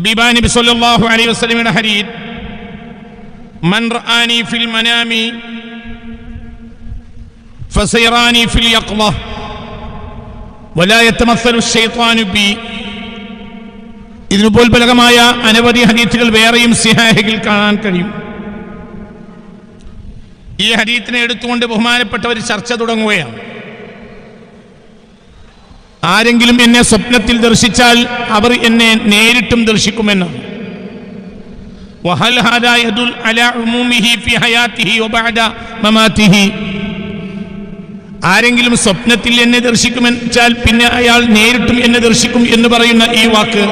ഹബീബായ നബി സല്ലല്ലാഹു അലൈഹി വസല്ലമയുടെ ഹദീസ്, മൻ റആനി ഫിൽ മനാമി ഫസയറാനി ഫിൽ യഖ്ള വലാ യതമസ്സലു ശൈത്വാനു ബി. ഇതിനുപോൽബലകമായ അനവധി ഹദീസുകൾ വേറെയും സിഹാഹിൽ കാണാൻ കഴിയും. ഈ ഹദീസിനെ എടുത്തുകൊണ്ട് ബഹുമാനപ്പെട്ടവർ ചർച്ച തുടങ്ങുകയാണ്. ആരെങ്കിലും എന്നെ സ്വപ്നത്തിൽ ദർശിച്ചാൽ അവർ എന്നെ നേരിട്ടും ദർശിക്കുമെന്നാണ്. വഹൽ ഹാദാ യദുൽ അലാ ഉമൂമിഹി ഫി ഹയാതിഹി വബഅദ മമാതിഹി. ആരെങ്കിലും സ്വപ്നത്തിൽ എന്നെ ദർശിക്കുമെന്ന് വെച്ചാൽ പിന്നെ അയാൾ നേരിട്ടും എന്നെ ദർശിക്കും എന്ന് പറയുന്ന ഈ വാക്ക്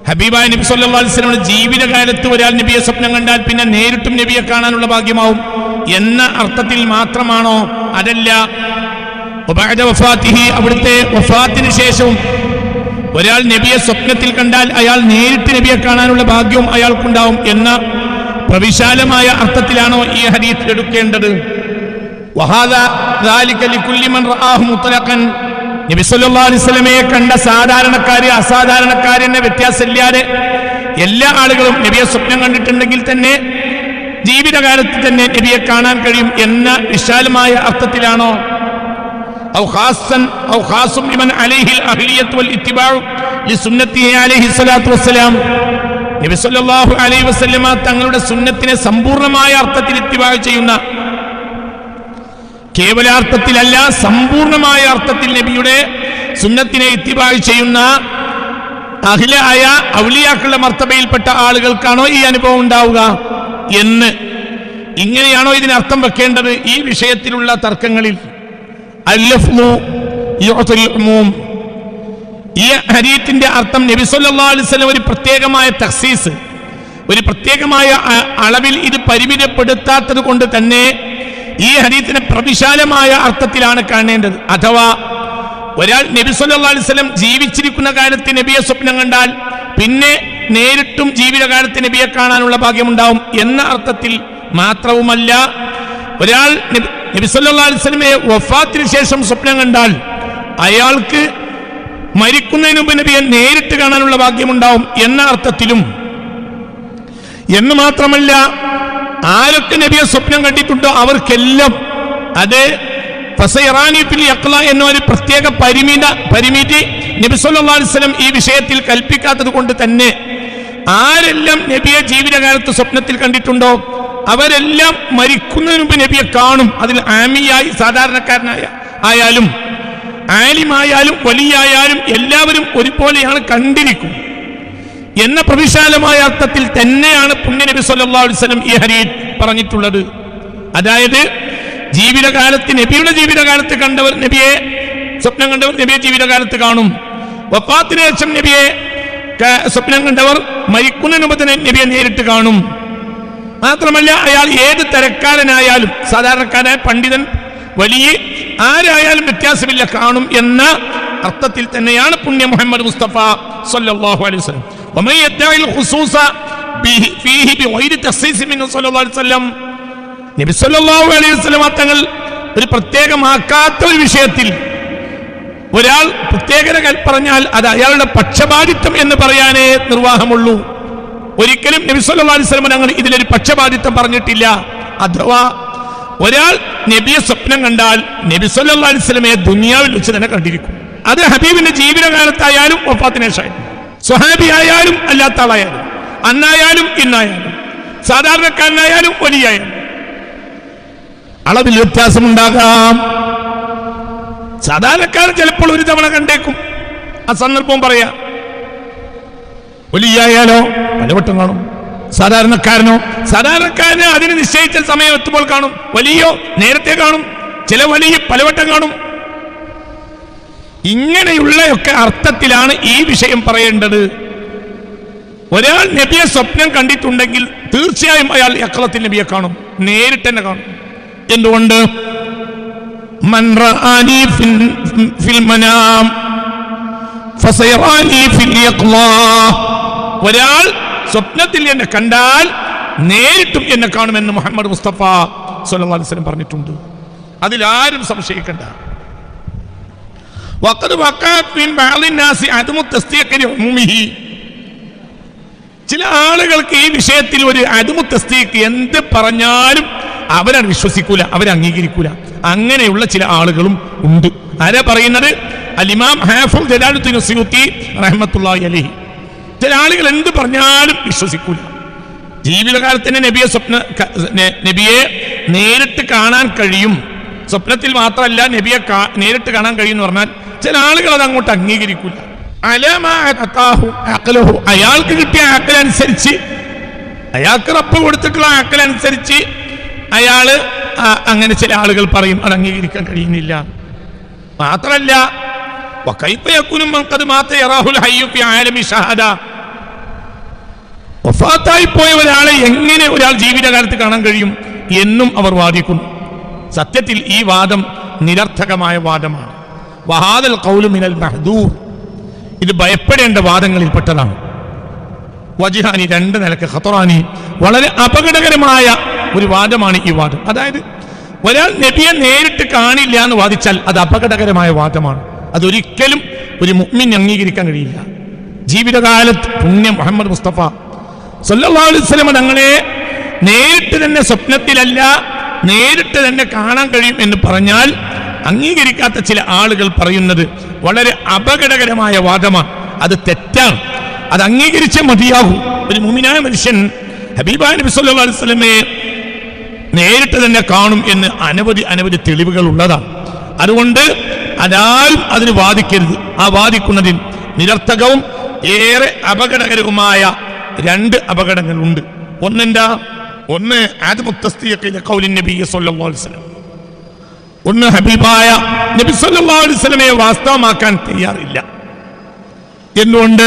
ഹബീബായ നബി സല്ലല്ലാഹു അലൈഹി വസല്ലമയുടെ ജീവിതകാലത്ത് ഒരാൾ നബിയെ സ്വപ്നം കണ്ടാൽ പിന്നെ നേരിട്ടും നബിയെ കാണാനുള്ള ഭാഗ്യമാവും എന്ന അർത്ഥത്തിൽ മാത്രമാണോ? അതല്ല, അവിടുത്തെ വഫാത്തിന് ശേഷവും ഒരാൾ നബിയെ സ്വപ്നത്തിൽ കണ്ടാൽ അയാൾ നേരിട്ട് നബിയെ കാണാനുള്ള ഭാഗ്യവും അയാൾക്കുണ്ടാവും എന്ന പ്രവിശാലമായ അർത്ഥത്തിലാണോ ഈ ഹദീസ് എടുക്കേണ്ടത്? നബി സല്ലല്ലാഹു അലൈഹി വസല്ലമയെ കണ്ട സാധാരണക്കാര് അസാധാരണക്കാരെന്ന വ്യത്യാസമില്ലാതെ എല്ലാ ആളുകളും നബിയെ സ്വപ്നം കണ്ടിട്ടുണ്ടെങ്കിൽ തന്നെ ജീവിതകാലത്ത് തന്നെ നബിയെ കാണാൻ കഴിയും എന്ന വിശാലമായ അർത്ഥത്തിലാണോ? ഔ ഖാസും ലിമൻ അലൈഹിൽ അഹ്ലിയത്ത് വൽ ഇത്തിബാഉ ലിസുന്നത്തിഹി അലൈഹി സ്വലാത്തു വസ്സലാം. നബി സല്ലല്ലാഹു അലൈഹി വസല്ലമ തങ്ങളുടെ സുന്നത്തിനെ സമ്പൂർണ്ണമായ അർത്ഥത്തിൽ ഇത്തിബാഉ ചെയ്യുന്ന, കേവലാർത്ഥത്തിലല്ല സമ്പൂർണമായ അർത്ഥത്തിൽ നബിയുടെ സുന്നത്തിനെ ഇത്തിബാഉ ചെയ്യുന്ന അഹ്ലായ ഔലിയാക്കളുടെ മർത്തബയിൽപ്പെട്ട ആളുകൾക്കാണോ ഈ അനുഭവം ഉണ്ടാവുക എന്ന്, ഇങ്ങനെയാണോ ഇതിന് അർത്ഥം വെക്കേണ്ടത്? ഈ വിഷയത്തിലുള്ള തർക്കങ്ങളിൽ ഈ ഹദീസിന്റെ അർത്ഥം നബി സല്ലല്ലാഹു അലൈഹി വസല്ലം ഒരു പ്രത്യേകമായ തഖ്സീസ്, ഒരു പ്രത്യേകമായ അളവിൽ ഇത് പരിമിതപ്പെടുത്താത്തത് കൊണ്ട് തന്നെ ഈ ഹദീസിനെ പ്രവിശാലമായ അർത്ഥത്തിലാണ് കാണേണ്ടത്. അഥവാ ഒരാൾ നബി സല്ലല്ലാഹു അലൈഹി വസല്ലം ജീവിച്ചിരിക്കുന്ന കാലത്ത് നബിയെ സ്വപ്നം കണ്ടാൽ പിന്നെ നേരിട്ടും ജീവിതകാലത്ത് നബിയെ കാണാനുള്ള ഭാഗ്യമുണ്ടാവും എന്ന അർത്ഥത്തിൽ മാത്രവുമല്ല, ഒരാൾ നബി സല്ലല്ലാഹു അലൈഹി വസല്ലമയെ വഫാത്തിന് ശേഷം സ്വപ്നം കണ്ടാൽ അയാൾക്ക് മരിക്കുന്നതിന് മുമ്പ് നബിയെ നേരിട്ട് കാണാനുള്ള ഭാഗ്യമുണ്ടാവും എന്ന അർത്ഥത്തിലും, എന്ന് മാത്രമല്ല ആരൊക്കെ നബിയെ സ്വപ്നം കണ്ടിട്ടുണ്ടോ അവർക്കെല്ലാം അത് ഫസയറാനി ഫിൽ യഖ്ള എന്ന ഒരു പ്രത്യേക പരിമിതി നബി സല്ലല്ലാഹു അലൈഹി വസല്ലം ഈ വിഷയത്തിൽ കൽപ്പിക്കാത്തത് കൊണ്ട് തന്നെ ആരെല്ലാം നബിയെ ജീവിതകാലത്ത് സ്വപ്നത്തിൽ കണ്ടിട്ടുണ്ടോ അവരെല്ലാം മരിക്കുന്നതിന് മുമ്പ് നബിയെ കാണും. അതിൽ ആമിയായി സാധാരണക്കാരനായ ആയാലും ആലിമായാലും വലിയായാലും എല്ലാവരും ഒരുപോലെയാണ് കണ്ടിരിക്കും എന്ന പ്രവിശാലമായ അർത്ഥത്തിൽ തന്നെയാണ് പുണ്യനബി സല്ലല്ലാഹു അലൈഹി വസല്ലം ഈ ഹദീസ് പറഞ്ഞിട്ടുള്ളത്. അതായത് ജീവിതകാലത്ത് നബിയുടെ ജീവിതകാലത്ത് കണ്ടവർ നബിയെ സ്വപ്നം കണ്ടവർ നബിയെ ജീവിതകാലത്ത് കാണും. വഫാത്തിന് ശേഷം നബിയെ സ്വപ്നം കണ്ടവർ മരിക്കുന്നതിന് മുമ്പ് തന്നെ നബിയെ നേരിട്ട് കാണും. മാത്രമല്ല അയാൾ ഏത് തരക്കാരനായാലും സാധാരണക്കാരനായ പണ്ഡിതൻ വലിയ ആരായാലും വ്യത്യാസമില്ല, കാണും എന്ന അർത്ഥത്തിൽ തന്നെയാണ് പുണ്യ മുഹമ്മദ് മുസ്തഫ സല്ലല്ലാഹു അലൈഹി വസല്ലം വമൻ യദ്ദഇൽ ഖുസൂസ ഫീഹി ബിഗൈരി തഖ്സീസ് മിൻ സല്ലല്ലാഹു അലൈഹി വസല്ലം. നബി സല്ലല്ലാഹു അലൈഹി വസല്ലം തങ്ങൾ ഒരു പ്രത്യേകമാക്കാത്ത ഒരു വിഷയത്തിൽ ഒരാൾ പ്രത്യേകത പറഞ്ഞാൽ അത് അയാളുടെ പക്ഷപാതിത്വം എന്ന് പറയാനേ നിർവാഹമുള്ളൂ. ഒരിക്കലും നബി സല്ലല്ലാഹു അലൈഹി വസല്ലം തങ്ങൾ ഇതിലൊരു പക്ഷപാതിത്വം പറഞ്ഞിട്ടില്ല. അഥവാ ഒരാൾ നബിയെ സ്വപ്നം കണ്ടാൽ നബി സല്ലല്ലാഹു അലൈഹി വസല്ലമയെ ദുനിയാവിൽ വെച്ച് തന്നെ കണ്ടിരിക്കും. അത് ഹബീബിന്റെ ജീവിതകാലത്തായാലും വഫാത്തിന് ശേഷം, സ്വഹാബി ആയാലും അല്ലാത്ത ആളായാലും, അന്നായാലും ഇന്നായാലും, സാധാരണക്കാരനായാലും വലിയായാലും അളവിൽ വ്യത്യാസമുണ്ടാകാം. സാധാരണക്കാരൻ ചിലപ്പോൾ ഒരു തവണ കണ്ടേക്കും, ആ സന്ദർഭവും പറയാം. വലിയായാലോ പലവട്ടം കാണും. സാധാരണക്കാരന് അതിന് നിശ്ചയിച്ച സമയം എത്തുമ്പോൾ കാണും. വലിയോ നേരത്തെ കാണും, ചില വലിയ പലവട്ടം കാണും. ഇങ്ങനെയുള്ളയൊക്കെ അർത്ഥത്തിലാണ് ഈ വിഷയം പറയേണ്ടത്. ഒരാൾ നബിയെ സ്വപ്നം കണ്ടിട്ടുണ്ടെങ്കിൽ തീർച്ചയായും അയാൾ യഖ്ളത്തിൽ നബിയെ കാണും, നേരിട്ട് തന്നെ കാണും. എന്തുകൊണ്ട്? മൻ റആനി ഫിൽ മനാം ഫസയറാനി ഫിൽ യഖ്ള. ഒരാൾ സ്വപ്നത്തിൽ എന്നെ കണ്ടാൽ നേരിട്ടും എന്നെ കാണുമെന്ന് മുഹമ്മദ് മുസ്തഫ സല്ലല്ലാഹു അലൈഹി വസല്ലം പറഞ്ഞിട്ടുണ്ട്. അതിലാരും സംശയിക്കണ്ട. വഖദ് വഖഅത് മിൻ ബഅദി നാസി അദമു തസ്ദീഖ് ലിഉമൂമിഹി. ചില ആളുകൾക്ക് ഈ വിഷയത്തിൽ ഒരു അദ്മു തസ്ദീഖ് എന്ത് പറഞ്ഞാലും അവരത് വിശ്വസിക്കൂല, അവരംഗീകരിക്കൂല. അങ്ങനെയുള്ള ചില ആളുകളും ഉണ്ട്. ആരാ പറയുന്നത്? അൽ-ഇമാം ഹാഫിദ് ജലാലുദ്ദീൻ സുയൂത്തി റഹ്മത്തുള്ളാഹി അലൈഹി. ചില ആളുകൾ എന്ത് പറഞ്ഞാലും വിശ്വസിക്കൂല. ജീവിതകാലത്തിന് നബിയെ നേരിട്ട് കാണാൻ കഴിയും, സ്വപ്നത്തിൽ മാത്രമല്ല നബിയെ നേരിട്ട് കാണാൻ കഴിയും എന്ന് പറഞ്ഞാൽ ചില ആളുകൾ അത് അങ്ങോട്ട് അംഗീകരിക്കൂല. അയാൾക്ക് കിട്ടിയ ആക്കലനുസരിച്ച്, അയാൾക്ക് റബ്ബ് കൊടുത്തിട്ടുള്ള ആക്കലനുസരിച്ച് അയാള് അങ്ങനെ ചില ആളുകൾ പറയും അത് അംഗീകരിക്കാൻ കഴിയുന്നില്ല. മാത്രമല്ല വഫാത്തായി പോയ ഒരാളെ എങ്ങനെ ഒരാൾ ജീവിതകാലത്ത് കാണാൻ കഴിയും എന്നും അവർ വാദിക്കുന്നു. സത്യത്തിൽ ഈ വാദം നിരർത്ഥകമായ വാദമാണ്. വഹാദൽ ഖൗലു മിനൽ മഹ്ദൂർ, ഇത് ഭയപ്പെടേണ്ട വാദങ്ങളിൽപ്പെട്ടതാണ്. വജിഹാനി, രണ്ട് നിലക്ക് ഖതറാനി, വളരെ അപകടകരമായ ഒരു വാദമാണ് ഈ വാദം. അതായത് ഒരാൾ നബിയെ നേരിട്ട് കാണില്ല എന്ന് വാദിച്ചാൽ അത് അപകടകരമായ വാദമാണ്. അതൊരിക്കലും ഒരു മുഅ്മിൻ അംഗീകരിക്കാൻ കഴിയില്ല. ജീവിതകാലത്ത് പുണ്യ മുഹമ്മദ് മുസ്തഫ സല്ലല്ലാഹു അലൈഹി വസല്ലം തങ്ങളെ നേരിട്ട് തന്നെ, സ്വപ്നത്തിലല്ല നേരിട്ട് തന്നെ കാണാൻ കഴിയും എന്ന് പറഞ്ഞാൽ അംഗീകരിക്കാത്ത ചില ആളുകൾ പറയുന്നത് വളരെ അപകടകരമായ വാദമാണ്. അത് തെറ്റാണ്. അത് അംഗീകരിച്ചേ മതിയാകൂ. ഒരു മുഅ്മിനായ മനുഷ്യൻ ഹബീബായ നബി സല്ലല്ലാഹു അലൈഹി വസല്ലമയെ നേരിട്ട് തന്നെ കാണും എന്ന് അനവധി തെളിവുകൾ ഉള്ളതാണ്. അതുകൊണ്ട് അതാരും അതിന് വാദിക്കരുത്. ആ വാദിക്കുന്നതിൽ നിരർത്ഥകവും ഏറെ അപകടകരവുമായ രണ്ട് അപകടങ്ങളുണ്ട്. ഒന്ന് ആദ്മു തസ്ദീഖിലെ ഖൗലിൻ നബി സല്ലല്ലാഹു അലൈഹി വസല്ലം, ഒന്ന് ഹബീബായ നബി സല്ലല്ലാഹു അലൈഹി വസല്ലമയെ വാസ്തവമാക്കാൻ തയ്യാറില്ല. എന്തുകൊണ്ട്?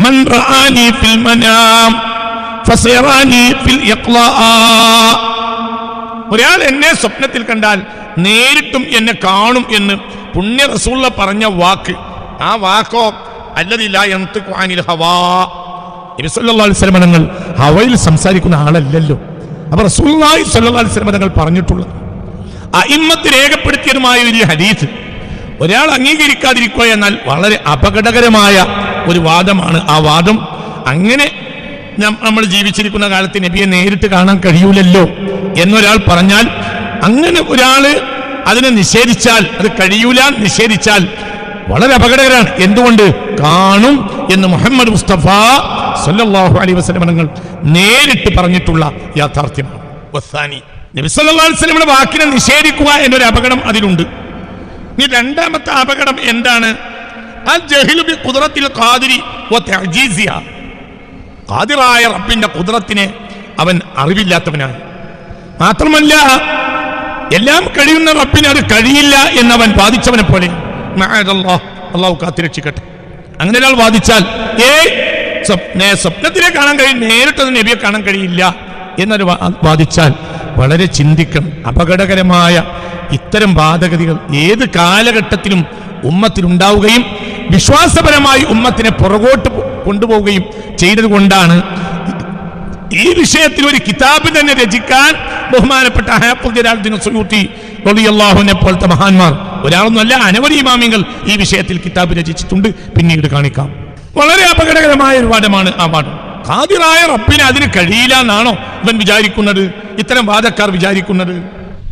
മൻ റആനി ഫിൽ മനാം ഫസയറാനി ഫിൽ ഇഖ്ലാ, ഒരാൾ എന്നെ സ്വപ്നത്തിൽ കണ്ടാൽ നേരിട്ടും എന്നെ കാണും എന്ന് പുണ്യ റസൂലുള്ള പറഞ്ഞ വാക്ക്, ആ വാക്കോ അല്ലദി ലാ യൻതിഖു അനിൽ ഹവാ, നബി സല്ലല്ലാഹു അലൈഹി വസല്ലം തങ്ങൾ ഹവയിൽ സംസാരിക്കുന്ന ആളല്ലല്ലോ. അപ്പോൾ റസൂലുള്ളാഹി സ്വല്ലല്ലാഹു അലൈഹി വസല്ലം തങ്ങൾ പറഞ്ഞിട്ടുള്ളത് അഇമ്മത്ത് രേഖപ്പെടുത്തിയതുമായ ഒരു ഹദീസ് ഒരാൾ അംഗീകരിക്കാതിരിക്കുക എന്നാൽ വളരെ അപകടകരമായ ഒരു വാദമാണ്. ആ വാദം അങ്ങനെ നമ്മൾ ജീവിച്ചിരിക്കുന്ന കാലത്ത് നബിയെ നേരിട്ട് കാണാൻ കഴിയൂലല്ലോ എന്നൊരാൾ പറഞ്ഞാൽ, അങ്ങനെ ഒരാള് അതിനെ നിഷേധിച്ചാൽ, അത് കഴിയൂല നിഷേധിച്ചാൽ വളരെ അപകടകരമാണ്. എന്തുകൊണ്ട്? കാണും എന്ന് മുഹമ്മദ് മുസ്തഫ സല്ലല്ലാഹു അലൈഹി വസല്ലം തങ്ങൾ നേരിട്ട് പറഞ്ഞിട്ടുള്ള യാഥാർത്ഥ്യമാണ്. വസാനി, നബി സല്ലല്ലാഹു അലൈഹി വസല്ലമയുടെ വാക്കിനെ നിഷേധിക്കുക എന്നൊരു അപകടം അതിലുണ്ട്. ഇനി രണ്ടാമത്തെ അപകടം എന്താണ്? അൽ ജഹ്ലു ബി ഖുദ്റത്തിൽ ഖാദിരി വ തഅജീസിഹ, ഖാദിറായ റബ്ബിന്റെ ഖുദ്റത്തിനെ അവൻ അറിവില്ലാത്തവനാണ്. മാത്രമല്ല എല്ലാം കഴിയുന്ന റബ്ബിന് അത് കഴിയില്ല എന്നവൻ വാദിച്ചവനെ പോലെ. അള്ളാഹു കാത്തിരക്ഷിക്കട്ടെ. അങ്ങനെ ഒരാൾ വാദിച്ചാൽ സ്വപ്നത്തിലെ കാണാൻ കഴിയും, നേരിട്ടത് നബിയെ കാണാൻ കഴിയില്ല എന്നൊരു വാദിച്ചാൽ വളരെ ചിന്തിക്കണം. അപകടകരമായ ഇത്തരം വാദഗതികൾ ഏത് കാലഘട്ടത്തിലും ഉമ്മത്തിനുണ്ടാവുകയും വിശ്വാസപരമായി ഉമ്മത്തിനെ പുറകോട്ട് കൊണ്ടുപോവുകയും ചെയ്തതുകൊണ്ടാണ് ഈ വിഷയത്തിൽ ഒരു കിതാബ് തന്നെ രചിക്കാൻ ബഹുമാനപ്പെട്ട ഹാഫിദ് ജലാലുദ്ദീൻ സുയൂത്തി റളിയല്ലാഹു അൻഹു പോലത്തെ മഹാന്മാർ, ഒരാളൊന്നുമല്ല അനവധി ഇമാമിങ്ങൾ ഈ വിഷയത്തിൽ കിതാബ് രചിച്ചിട്ടുണ്ട്. പിന്നീട് കാണിക്കാം. വളരെ അപകടകരമായ ഒരു വാദമാണ് ആ വാദം. ഖാദിറായ റബ്ബിന് അതിന് കഴിയില്ല എന്നാണോ ഇവൻ വിചാരിക്കുന്നത്, ഇത്തരം വാദക്കാർ വിചാരിക്കുന്നത്?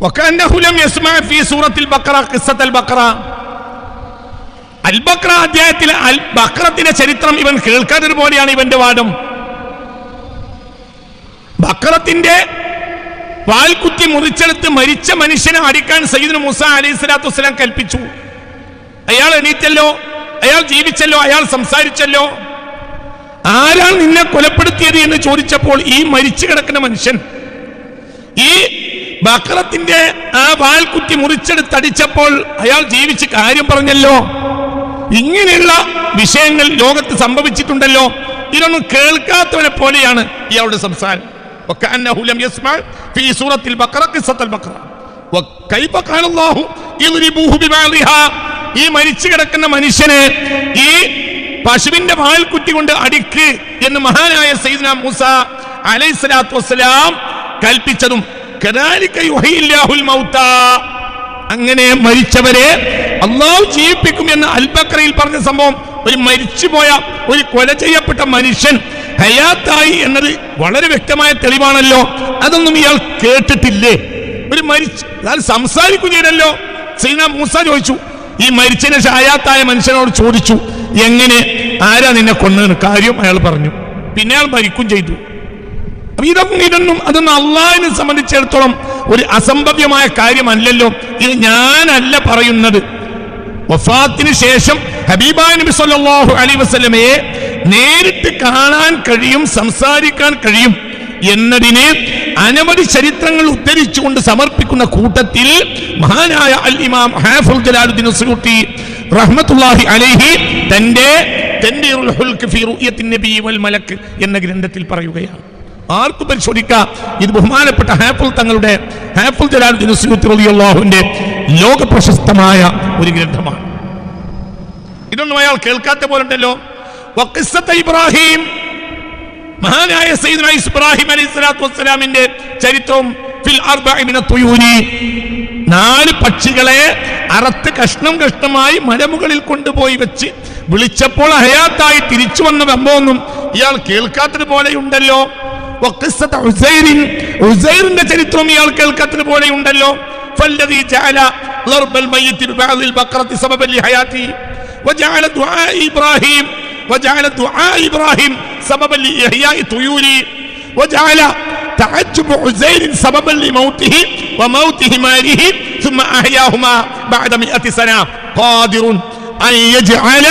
വകഅന്നഹു ലം യസ്മഅ ഫീ സൂറത്തിൽ ബഖറ ഖിസ്സത്തുൽ ബഖറ, അൽ ബഖറ അധ്യായത്തിലെ അൽ ബഖറത്തിന്റെ ചരിത്രം ഇവൻ കേൾക്കാത്തത് പോലെയാണ് ഇവന്റെ വാദം. ബഖറത്തിന്റെ വാൽകുത്തി മുറിച്ചെടുത്ത് മരിച്ച മനുഷ്യനെ അടിക്കാൻ സയ്യിദുന മൂസ അലൈഹിസ്സലാത്തു വസ്സലാം കൽപ്പിച്ചു. അയാൾ എണീറ്റല്ലോ, അയാൾ ജീവിച്ചല്ലോ, അയാൾ സംസാരിച്ചല്ലോ. ആരാണ് നിന്നെ കൊലപ്പെടുത്തിയത് എന്ന് ചോദിച്ചപ്പോൾ ഈ മരിച്ചു കിടക്കുന്ന മനുഷ്യൻ ഈ ബഖറത്തിന്റെ ആ വാൽകുത്തി മുറിച്ചെടുത്തടിച്ചപ്പോൾ അയാൾ ജീവിച്ച് കാര്യം പറഞ്ഞല്ലോ. ഇങ്ങനെയുള്ള വിഷയങ്ങൾ ലോകത്ത് സംഭവിച്ചിട്ടുണ്ടല്ലോ. ഇതൊന്നും കേൾക്കാത്തവനെ പോലെയാണ് ഇയാളുടെ സംസാരം. وكأنه لم يسمع في سورة البقرة قصة البقرة وكيف قال الله يضربوه ببعضها, ഈ മരിച്ചു കിടക്കുന്ന മനുഷ്യനെ ഈ പശുവിന്റെ വാൽക്കുറ്റി കൊണ്ട് അടിക്ക് എന്ന് മഹാനായ സയ്യിദ്ന മൂസ അലൈഹിസ്സലാത്തു വസ്സലാം കൽപ്പിച്ചതും കദാലിക യുഹ്യില്ലാഹുൽ മൗതാ, അങ്ങനെ മരിച്ചവരെ അല്ലാഹു ജീവിപ്പിക്കും എന്ന് അൽ ബഖറയിൽ പറഞ്ഞ സംഭവം, ഒരു മരിച്ചുപോയ ഒരു കൊല ചെയ്യപ്പെട്ട മനുഷ്യൻ ഹയാത്തായി എന്നത് വളരെ വ്യക്തമായ തെളിവാണല്ലോ. അതൊന്നും ഇയാൾ കേട്ടിട്ടില്ലേ? ഒരു അയാൾ സംസാരിക്കും ചെയ്തല്ലോ. സയ്യിദ്നാ മൂസ ചോദിച്ചു, ഈ മരിച്ചതിന് ഹയാത്തായ മനുഷ്യനോട് ചോദിച്ചു, എങ്ങനെ, ആരാ നിന്നെ കൊന്നതെന്ന്. കാര്യം അയാൾ പറഞ്ഞു. പിന്നെ അയാൾ മരിക്കും ചെയ്തു. അതൊന്നും അള്ളാഹിനെ സംബന്ധിച്ചിടത്തോളം ഒരു അസംഭവ്യമായ കാര്യമല്ലല്ലോ. ഇത് ഞാനല്ല പറയുന്നത്. വഫാത്തിന് ശേഷം ഹബീബായ നബി സല്ലല്ലാഹു അലൈഹി വസല്ലമയെ നേരിട്ട് കാണാൻ കഴിയും, സംസാരിക്കാൻ കഴിയും എന്നതിനെ അനവധി ചരിത്രങ്ങൾ ഉദ്ധരിച്ചുകൊണ്ട് സമർപ്പിക്കുന്ന കൂട്ടത്തിൽ മഹാനായ അൽ ഇമാം ഹാഫിൾ ജലാലുദ്ദീൻ സുയൂത്തി റഹ്മത്തുള്ളാഹി അലൈഹി തന്റെ തൻബീറുൽ ഹുൽക്ക് ഫീ റുഅ്യത്തിൻ നബി വൽ മലക്ക് എന്ന ഗ്രന്ഥത്തിൽ പറയുകയാണ്. ആർക്കും പരിശോധിക്കാം. ഇത് ബഹുമാനപ്പെട്ട ഹാഫിൾ ജലാലുദ്ദീൻ സുയൂത്തി റളിയല്ലാഹുവിന്റെ ലോക പ്രശസ്തമായ ഒരു ഗ്രന്ഥമാണ്. ഇതൊന്നും അയാൾ കേൾക്കാത്ത പോലുണ്ടല്ലോ. വഖിസ്സത ഇബ്രാഹിം, മഹാനായ സയ്യിദുനാ ഇബ്രാഹിം അലൈഹിസ്സലാത്തു വസ്സലാമിന്റെ ചരിത്രവും ഫിൽ അർബഇ മിന തുയൂനി, 4 പക്ഷികളെ അറുത്ത് കഷ്ണമായി മലമുകളിൽ കൊണ്ടുപോയി വെച്ച് വിളിച്ചപ്പോൾ ഹയാത്തായി തിരിച്ചു വന്ന സംഭവമൊന്നും ഇയാൾ കേൾക്കാത്തത് പോലെയുണ്ടല്ലോ. വഖിസ്സത ഉസൈറിന്റെ ചരിത്രവും ഇയാൾ കേൾക്കാത്തത് പോലെയുണ്ടല്ലോ. ഫല്ലദീ ജഅല ളർബൽ മയ്യിതി ബിബഅദിൽ ബഖറത്തി സബബൻ ലിഹയാതി വജഅല ദുആ ഇബ്രാഹിം സബബൻ ലിഇഹ്യാഇ തുയൂരി വജഅല തഅജ്ജുബ ഉസൈർ സബബൻ ലിമൗതിഹി വമൗതി ഹിമാരിഹി ثم أحياهما بعد 100 سنة قادر أن يجعل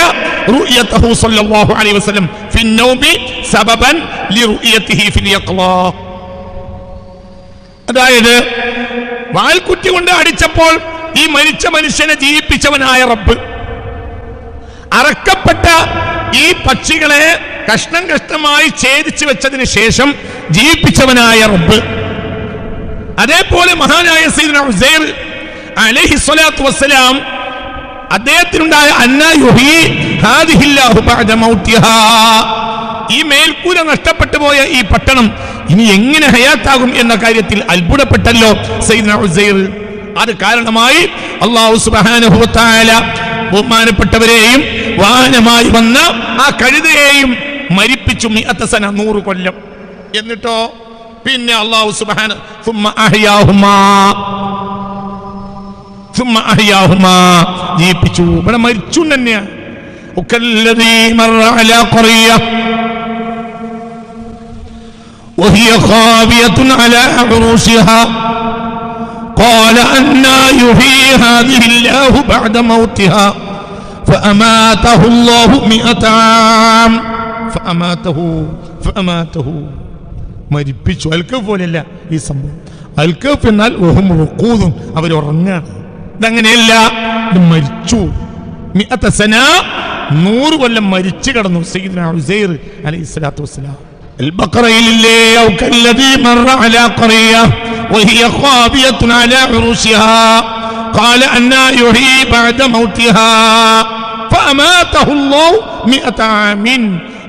رؤيته صلى الله عليه وسلم في النوم سببا لرؤيته في اليقظة. അതായത് വാൽക്കുറ്റി കൊണ്ട് അടിച്ചപ്പോൾ ഈ മരിച്ച മനുഷ്യനെ ജീവിപ്പിച്ചവനായ റബ്ബ്, അറക്കപ്പെട്ട ഈ പക്ഷികളെ കഷ്ണമായി ഛേദിച്ചു വെച്ചതിന് ശേഷം ജീവിപ്പിച്ചവനായ റബ്ബ്, അതേപോലെ മഹാനായ സയ്യിദുനാ ഉസൈർ അലൈഹിസ്സലാത്തു വസ്സലാം അദ്ദേഹത്തിനുണ്ടായ അന്നാ യുഹീ ഹാദിഹില്ലാഹു ബഅദ മൗതിഹാ, ഈ മേൽക്കൂര നഷ്ടപ്പെട്ടു പോയ ഈ പട്ടണം ഇനി എങ്ങനെ ഹയാത്താകും എന്ന കാര്യത്തിൽ അത്ഭുതപ്പെട്ടല്ലോ സയ്യിദുനാ ഉസൈർ. അത് കാരണമായി അല്ലാഹു സുബ്ഹാനഹു വ തആല ബഹുമാനപ്പെട്ടവരെയും വാഹനമായി വന്ന ആ കഴുതയെയും മരിപ്പിച്ചു 100 സന, 100 കൊല്ലം. എന്നിട്ടോ പിന്നെ അല്ലാഹു സുബ്ഹാനഹു ثم أحياهما ജീവിപ്പിച്ചു. ഇവിടെ മരിച്ചു തന്നെയാണ്. وكالذي مر على قرية وهي خاوية على عروشها قال أنى يحيي هذه الله بعد موتها فأماته الله 100 عام فأماته മരിപ്പിച്ചു. അൽക്കഫ് പോലെയല്ല ഈ സംഭവം. അൽക്കഫ് എന്നാൽ അവർ ഉറങ്ങാണ്. ഇതങ്ങനെയല്ല, ഇത് മരിച്ചു. 100 സന, 100 കൊല്ലം മരിച്ചു കിടന്നു സയ്യിദുനാ ഉസൈർ അലൈഹിസ്സലാത്തു വസ്സലാം. البقرة أو كالذي مر على قرية وهي خاوية على عروشها قال أنى يحيي بعد موتها فأماته الله 100 عام.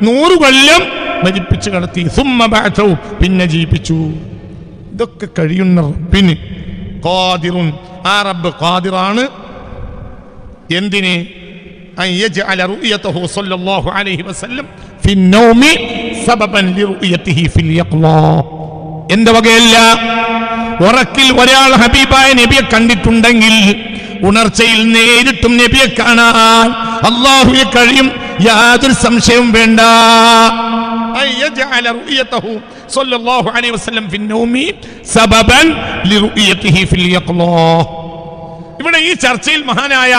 100 കൊല്ലം മരിപ്പിച്ചു കിടത്തി. ثم بعثه, പിന്നെ ജീവിപ്പിച്ചു. ഇതൊക്കെ കഴിയുന്ന റബ്ബിന് ഖാദിറുൻ, ആ റബ്ബ് ഖാദിറാണ്. എന്തിന്? അൻ യജ്അല റുഅ്യതഹു സ്വല്ലല്ലാഹു അലൈഹി വസല്ലം ഫി നൗമി സബബൻ ലിറുഅ്യതിഹി ഫിൽ യഖ്ളാ. എന്റെ വകയല്ല, ഉറക്കിൽ ഒരാൾ ഹബീബായ നബിയെ കണ്ടിട്ടുണ്ടെങ്കിൽ ഉണർച്ചയിൽ നേരിട്ടും നബിയെ കാണാൻ അല്ലാഹുവിന് കഴിയും, യാതൊരു സംശയവും വേണ്ട. അൻ യജ്അല റുഅ്യതഹു സ്വല്ലല്ലാഹു അലൈഹി വസല്ലം ഫി നൗമി സബബൻ ലിറുഅ്യതിഹി ഫിൽ യഖ്ളാ. ഇവിടെ ഈ ചർച്ചയിൽ മഹാനായ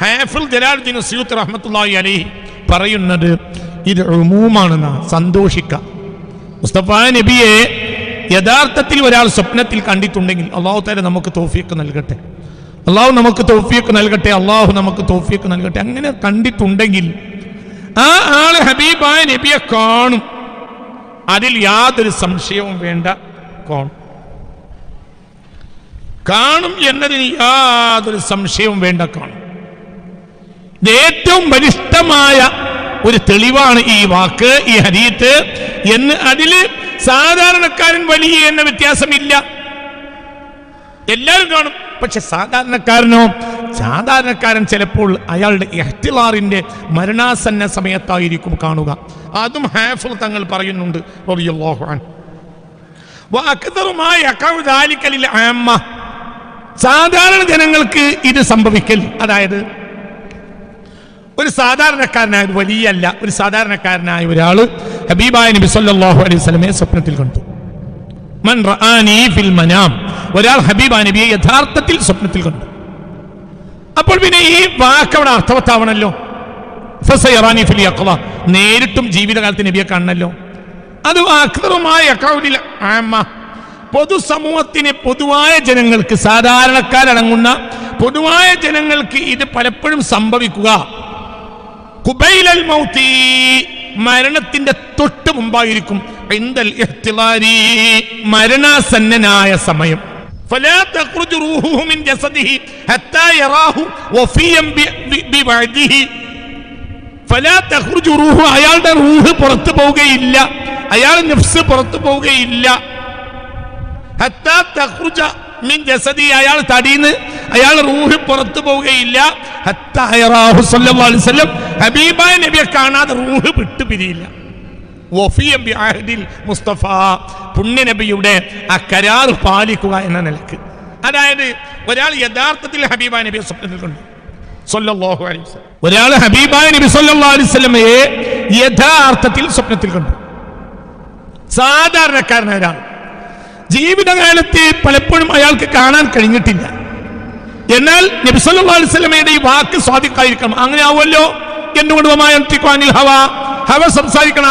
ഹാഫിൾ ജലാലുദ്ദീൻ സുയൂത്തി റഹ്മത്തുള്ളാഹി അലൈഹി പറയുന്നത് ഇത് ഉമൂമാണെന്നാ. സന്തോഷിക്കാം. മുസ്തഫ നബിയെ യഥാർത്ഥത്തിൽ ഒരാൾ സ്വപ്നത്തിൽ കണ്ടിട്ടുണ്ടെങ്കിൽ അല്ലാഹു തആല നമുക്ക് തൗഫീഖ് നൽകട്ടെ. അല്ലാഹു നമുക്ക് തൗഫീഖ് നൽകട്ടെ. അല്ലാഹു നമുക്ക് തൗഫീഖ് നൽകട്ടെ. അങ്ങനെ കണ്ടിട്ടുണ്ടെങ്കിൽ ആ ആള് ഹബീബായ നബിയെ കാണും, അതിൽ യാതൊരു സംശയവും വേണ്ട. കാണും എന്നതിന് യാതൊരു സംശയവും വേണ്ട. കാണും. ഇത് ഏറ്റവും ബലിഷ്ഠമായ ഒരു തെളിവാണ് ഈ വാക്ക്, ഈ ഹദീത്ത് എന്ന്. അതില് സാധാരണക്കാരൻ വലിയ എന്ന വ്യത്യാസമില്ല, എല്ലാവരും കാണും. പക്ഷെ സാധാരണക്കാരൻ ചിലപ്പോൾ അയാളുടെ ഇഹ്തിലാറിന്റെ മരണാസന്ന സമയത്തായിരിക്കും കാണുക. അതും ഹാഫിൾ തങ്ങൾ പറയുന്നുണ്ട് റളിയല്ലാഹു അൻഹു. വഅക്തറു മാ യഖഉ ദാലിക ലിൽ ആമ്മ, സാധാരണ ജനങ്ങൾക്ക് ഇത് സംഭവിക്കൽ, അതായത് ഒരു സാധാരണക്കാരനായ വലിയല്ല, ഒരു സാധാരണക്കാരനായ ഒരാൾ ഹബീബായ നബി സല്ലല്ലാഹു അലൈഹി വസല്ലമയെ സ്വപ്നത്തിൽ കണ്ടു. മൻ റആനി ഫിൽ മനാം, ഒരാൾ ഹബീബായ നബിയെ യഥാർത്ഥത്തിൽ സ്വപ്നത്തിൽ കണ്ടു. അപ്പോൾ പിന്നെ ഈ വാക്ക് അവിടെ അർത്ഥവത്താവണല്ലോ. ഫസയറാനി ഫിൽ യഖ്ള, നേരിട്ടും ജീവിതകാലത്ത് നബിയെ കാണണല്ലോ. അത് അക്തറുമായ യഖഉലിൽ ആമ്മ, പൊതുസമൂഹത്തിന്, പൊതുവായ ജനങ്ങൾക്ക്, സാധാരണക്കാരടങ്ങുന്ന പൊതുവായ ജനങ്ങൾക്ക് ഇത് പലപ്പോഴും സംഭവിക്കുക ഖുബൈലൽ മൗതി, മരണത്തിന്റെ തൊട്ട് മുമ്പായിരിക്കും. ഇൻദൽ ഇഹ്തിലാരി, മരണാസന്നനായ സമയം. فلا تخرج روحه من جسده حتى يراه وفيا بوعده. فلا تخرج روحه, അയാളുടെ റൂഹ് പുറത്തു പോവുകയില്ല, അയാളുടെ നഫ്സ് പുറത്തു പോവുകയില്ല. ഹത്താ തഖ്റുജ മിൻ ജസദി, അയാൾ തടീന്ന് അയാളുടെ റൂഹ് പുറത്തു പോവുകയില്ല. ഹത്താ യറാഹു സല്ലല്ലാഹു അലൈഹി വസല്ലം, ഹബീബായ നബിയെ കാണാതെ റൂഹ് വിട്ടുപിരിയില്ല. വഫിയം ബിഅഹദിൽ മുസ്തഫ, പുണ്യ നബിയുടെ ആ കരാർ പാലിക്കുക എന്ന നിലക്ക്. അതായത് ഒരാൾ യഥാർത്ഥത്തിൽ ഹബീബായ നബിയെ സ്വപ്നത്തിൽ കണ്ടു സല്ലല്ലാഹു അലൈഹി വസല്ലം, ഒരാൾ ഹബീബായ നബി സല്ലല്ലാഹു അലൈഹി വസല്ലമയെ യഥാർത്ഥത്തിൽ സ്വപ്നത്തിൽ കണ്ടു. സാധാരണക്കാരനായ ഒരാൾ ജീവിതകാലത്ത് പലപ്പോഴും അയാൾക്ക് കാണാൻ കഴിഞ്ഞിട്ടില്ല. എന്നാൽ നബി സല്ലല്ലാഹു അലൈഹി വസല്ലമയുടെ ഈ വാക്ക് സ്വാദിഖായിരിക്കണം. അങ്ങനെ ആവുമല്ലോ. എന്തുകൊണ്ട് ഹവ സംസാരിക്കണ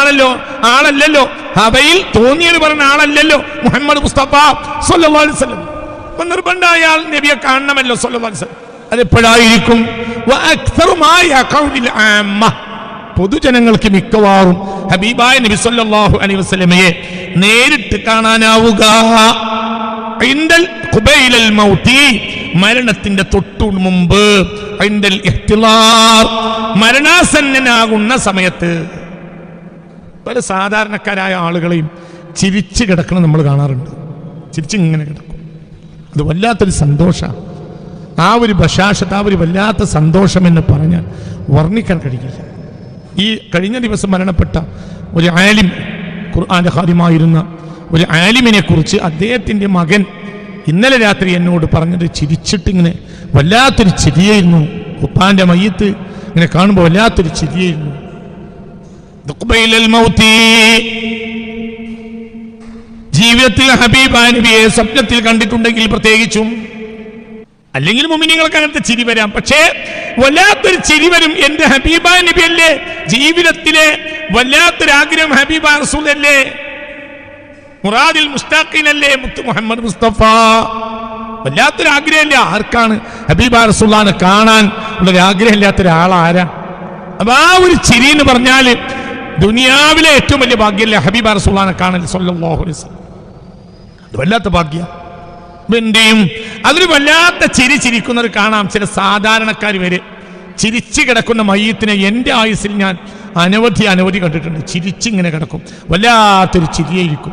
ആളല്ലല്ലോ, ഹവയിൽ തോന്നിയത് പറഞ്ഞ ആളല്ലല്ലോ മുഹമ്മദ് മുസ്തഫ സല്ലല്ലാഹു അലൈഹി വസല്ലം. അപ്പൊ നിർബന്ധം അയാൾ നബിയെ കാണണമല്ലോ സല്ലല്ലാഹു അലൈഹി വസല്ലം. അതെപ്പോഴായിരിക്കും? പൊതുജനങ്ങൾക്ക് മിക്കവാറും ഹബീബായ നബി സല്ലല്ലാഹു അലൈഹി വസല്ലമയെ നേരിട്ട് കാണാനാവുക ഇൻദൽ ഖുബൈലൽ മൗതി, മരണത്തിന്റെ തൊട്ടു മുമ്പ്, ഇൻദൽ ഇഹ്തിലാർ, മരണാസന്നനാകുന്ന സമയത്ത്. പല സാധാരണക്കാരായ ആളുകളെയും ചിരിച്ചു കിടക്കണം നമ്മൾ കാണാറുണ്ട്. ചിരിച്ചിങ്ങനെ കിടക്കും. അത് വല്ലാത്തൊരു സന്തോഷമാണ്. ആ ഒരു ബശാഷത്ത്, ആ ഒരു വല്ലാത്ത സന്തോഷം എന്ന് പറഞ്ഞാൽ വർണ്ണിക്കാൻ കഴിയില്ല. ഈ കഴിഞ്ഞ ദിവസം മരണപ്പെട്ട ഒരു ആലിം, ഖുർആന്റെ ഖാദിമായിരുന്ന ഒരു ആലിമിനെ കുറിച്ച് അദ്ദേഹത്തിൻ്റെ മകൻ ഇന്നലെ രാത്രി എന്നോട് പറഞ്ഞത് ചിരിച്ചിട്ടിങ്ങനെ വല്ലാത്തൊരു ചിരിയായിരുന്നു. ഉപ്പാന്റെ മയ്യത്ത് ഇങ്ങനെ കാണുമ്പോൾ വല്ലാത്തൊരു ചിരിയായിരുന്നു. ജീവിതത്തിൽ ഹബീബായ നബിയെ സ്വപ്നത്തിൽ കണ്ടിട്ടുണ്ടെങ്കിൽ പ്രത്യേകിച്ചും, അല്ലെങ്കിൽ മുഅ്മിനീങ്ങൾക്ക് അങ്ങനത്തെ ചിരി വരാം, പക്ഷേ വല്ലാത്തൊരു ചിരി വരും. എന്റെ ഹബീബായ നബി അല്ലേ, ജീവിതത്തിലെ വല്ലാത്തൊരാഗ്രഹം ഹബീബായ റസൂലല്ലേ, മുറാദിൽ മുസ്താഖീനല്ലേ മുത്ത് മുഹമ്മദ് മുസ്തഫ. വല്ലാത്തൊരാഗ്രഹമില്ല. ആർക്കാണ് ഹബീബായ റസൂലുള്ളാഹിനെ കാണാൻ ഉള്ളൊരാഗ്രഹം ഇല്ലാത്ത ഒരാളാരാ? അപ്പൊ ആ ഒരു ചിരി എന്ന് പറഞ്ഞാൽ ദുനിയാവിലെ ഏറ്റവും വലിയ ഭാഗ്യമല്ലേ ഹബീബായ റസൂലുള്ളാഹിനെ കാണൽ സല്ലല്ലാഹു അലൈഹി വസല്ലം. അത് വല്ലാത്ത ഭാഗ്യം. എന്റെയും അതൊരു വല്ലാത്ത ചിരിക്കുന്നവർ കാണാം. ചില സാധാരണക്കാർ വരെ ചിരിച്ചു കിടക്കുന്ന മയ്യത്തിനെ എൻ്റെ ആയുസ്സിൽ ഞാൻ അനവധി കണ്ടിട്ടുണ്ട്. ചിരിച്ചിങ്ങനെ കിടക്കും, വല്ലാത്തൊരു ചിരിയായിരിക്കും.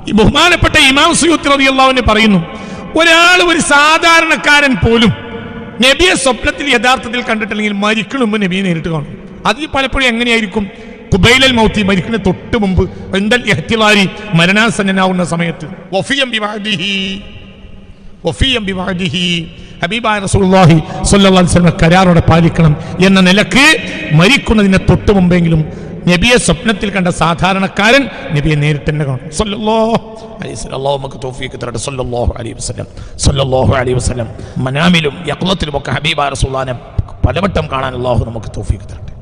ഈ ബഹുമാനപ്പെട്ട ഇമാം സുയൂത്തി റളിയല്ലാഹു അൻഹു പറയുന്നു, ഒരു സാധാരണക്കാരൻ പോലും നബിയെ സ്വപ്നത്തിൽ യഥാർത്ഥത്തിൽ കണ്ടിട്ടില്ലെങ്കിൽ മരിക്കണ മുമ്പ് നബിയെ നേരിട്ട് കാണും. അത് പലപ്പോഴും എങ്ങനെയായിരിക്കും? ഖുബൈലൽ മൗതി, മരിക്കുന്ന തൊട്ട് മുമ്പ്, ഇൻദൽ ഇഹ്തിലാരി, മരണാസന്നനാവുന്ന സമയത്ത്. ഹബീബായ റസൂലുള്ളാഹി സ്വല്ലല്ലാഹു അലൈഹി വസല്ലം കരാറോടെ പാലിക്കണം എന്ന നിലക്ക് മരിക്കുന്നതിന് തൊട്ട് മുമ്പെങ്കിലും നബിയെ സ്വപ്നത്തിൽ കണ്ട സാധാരണക്കാരൻ നബിയെ നേരിട്ട് തന്നെ കാണും സ്വല്ലല്ലാഹു അലൈഹി വസല്ലം. അല്ലാഹു നമുക്ക് തൗഫീഖ് തരട്ടെ. സ്വല്ലല്ലാഹു അലൈഹി വസല്ലം മനാമിലും യഖ്ളത്തിലും ഒക്കെ ഹബീബായ റസൂലുള്ളാഹിനെ പലവട്ടം കാണാൻ അല്ലാഹു നമുക്ക് തൗഫീഖ് തരട്ടെ.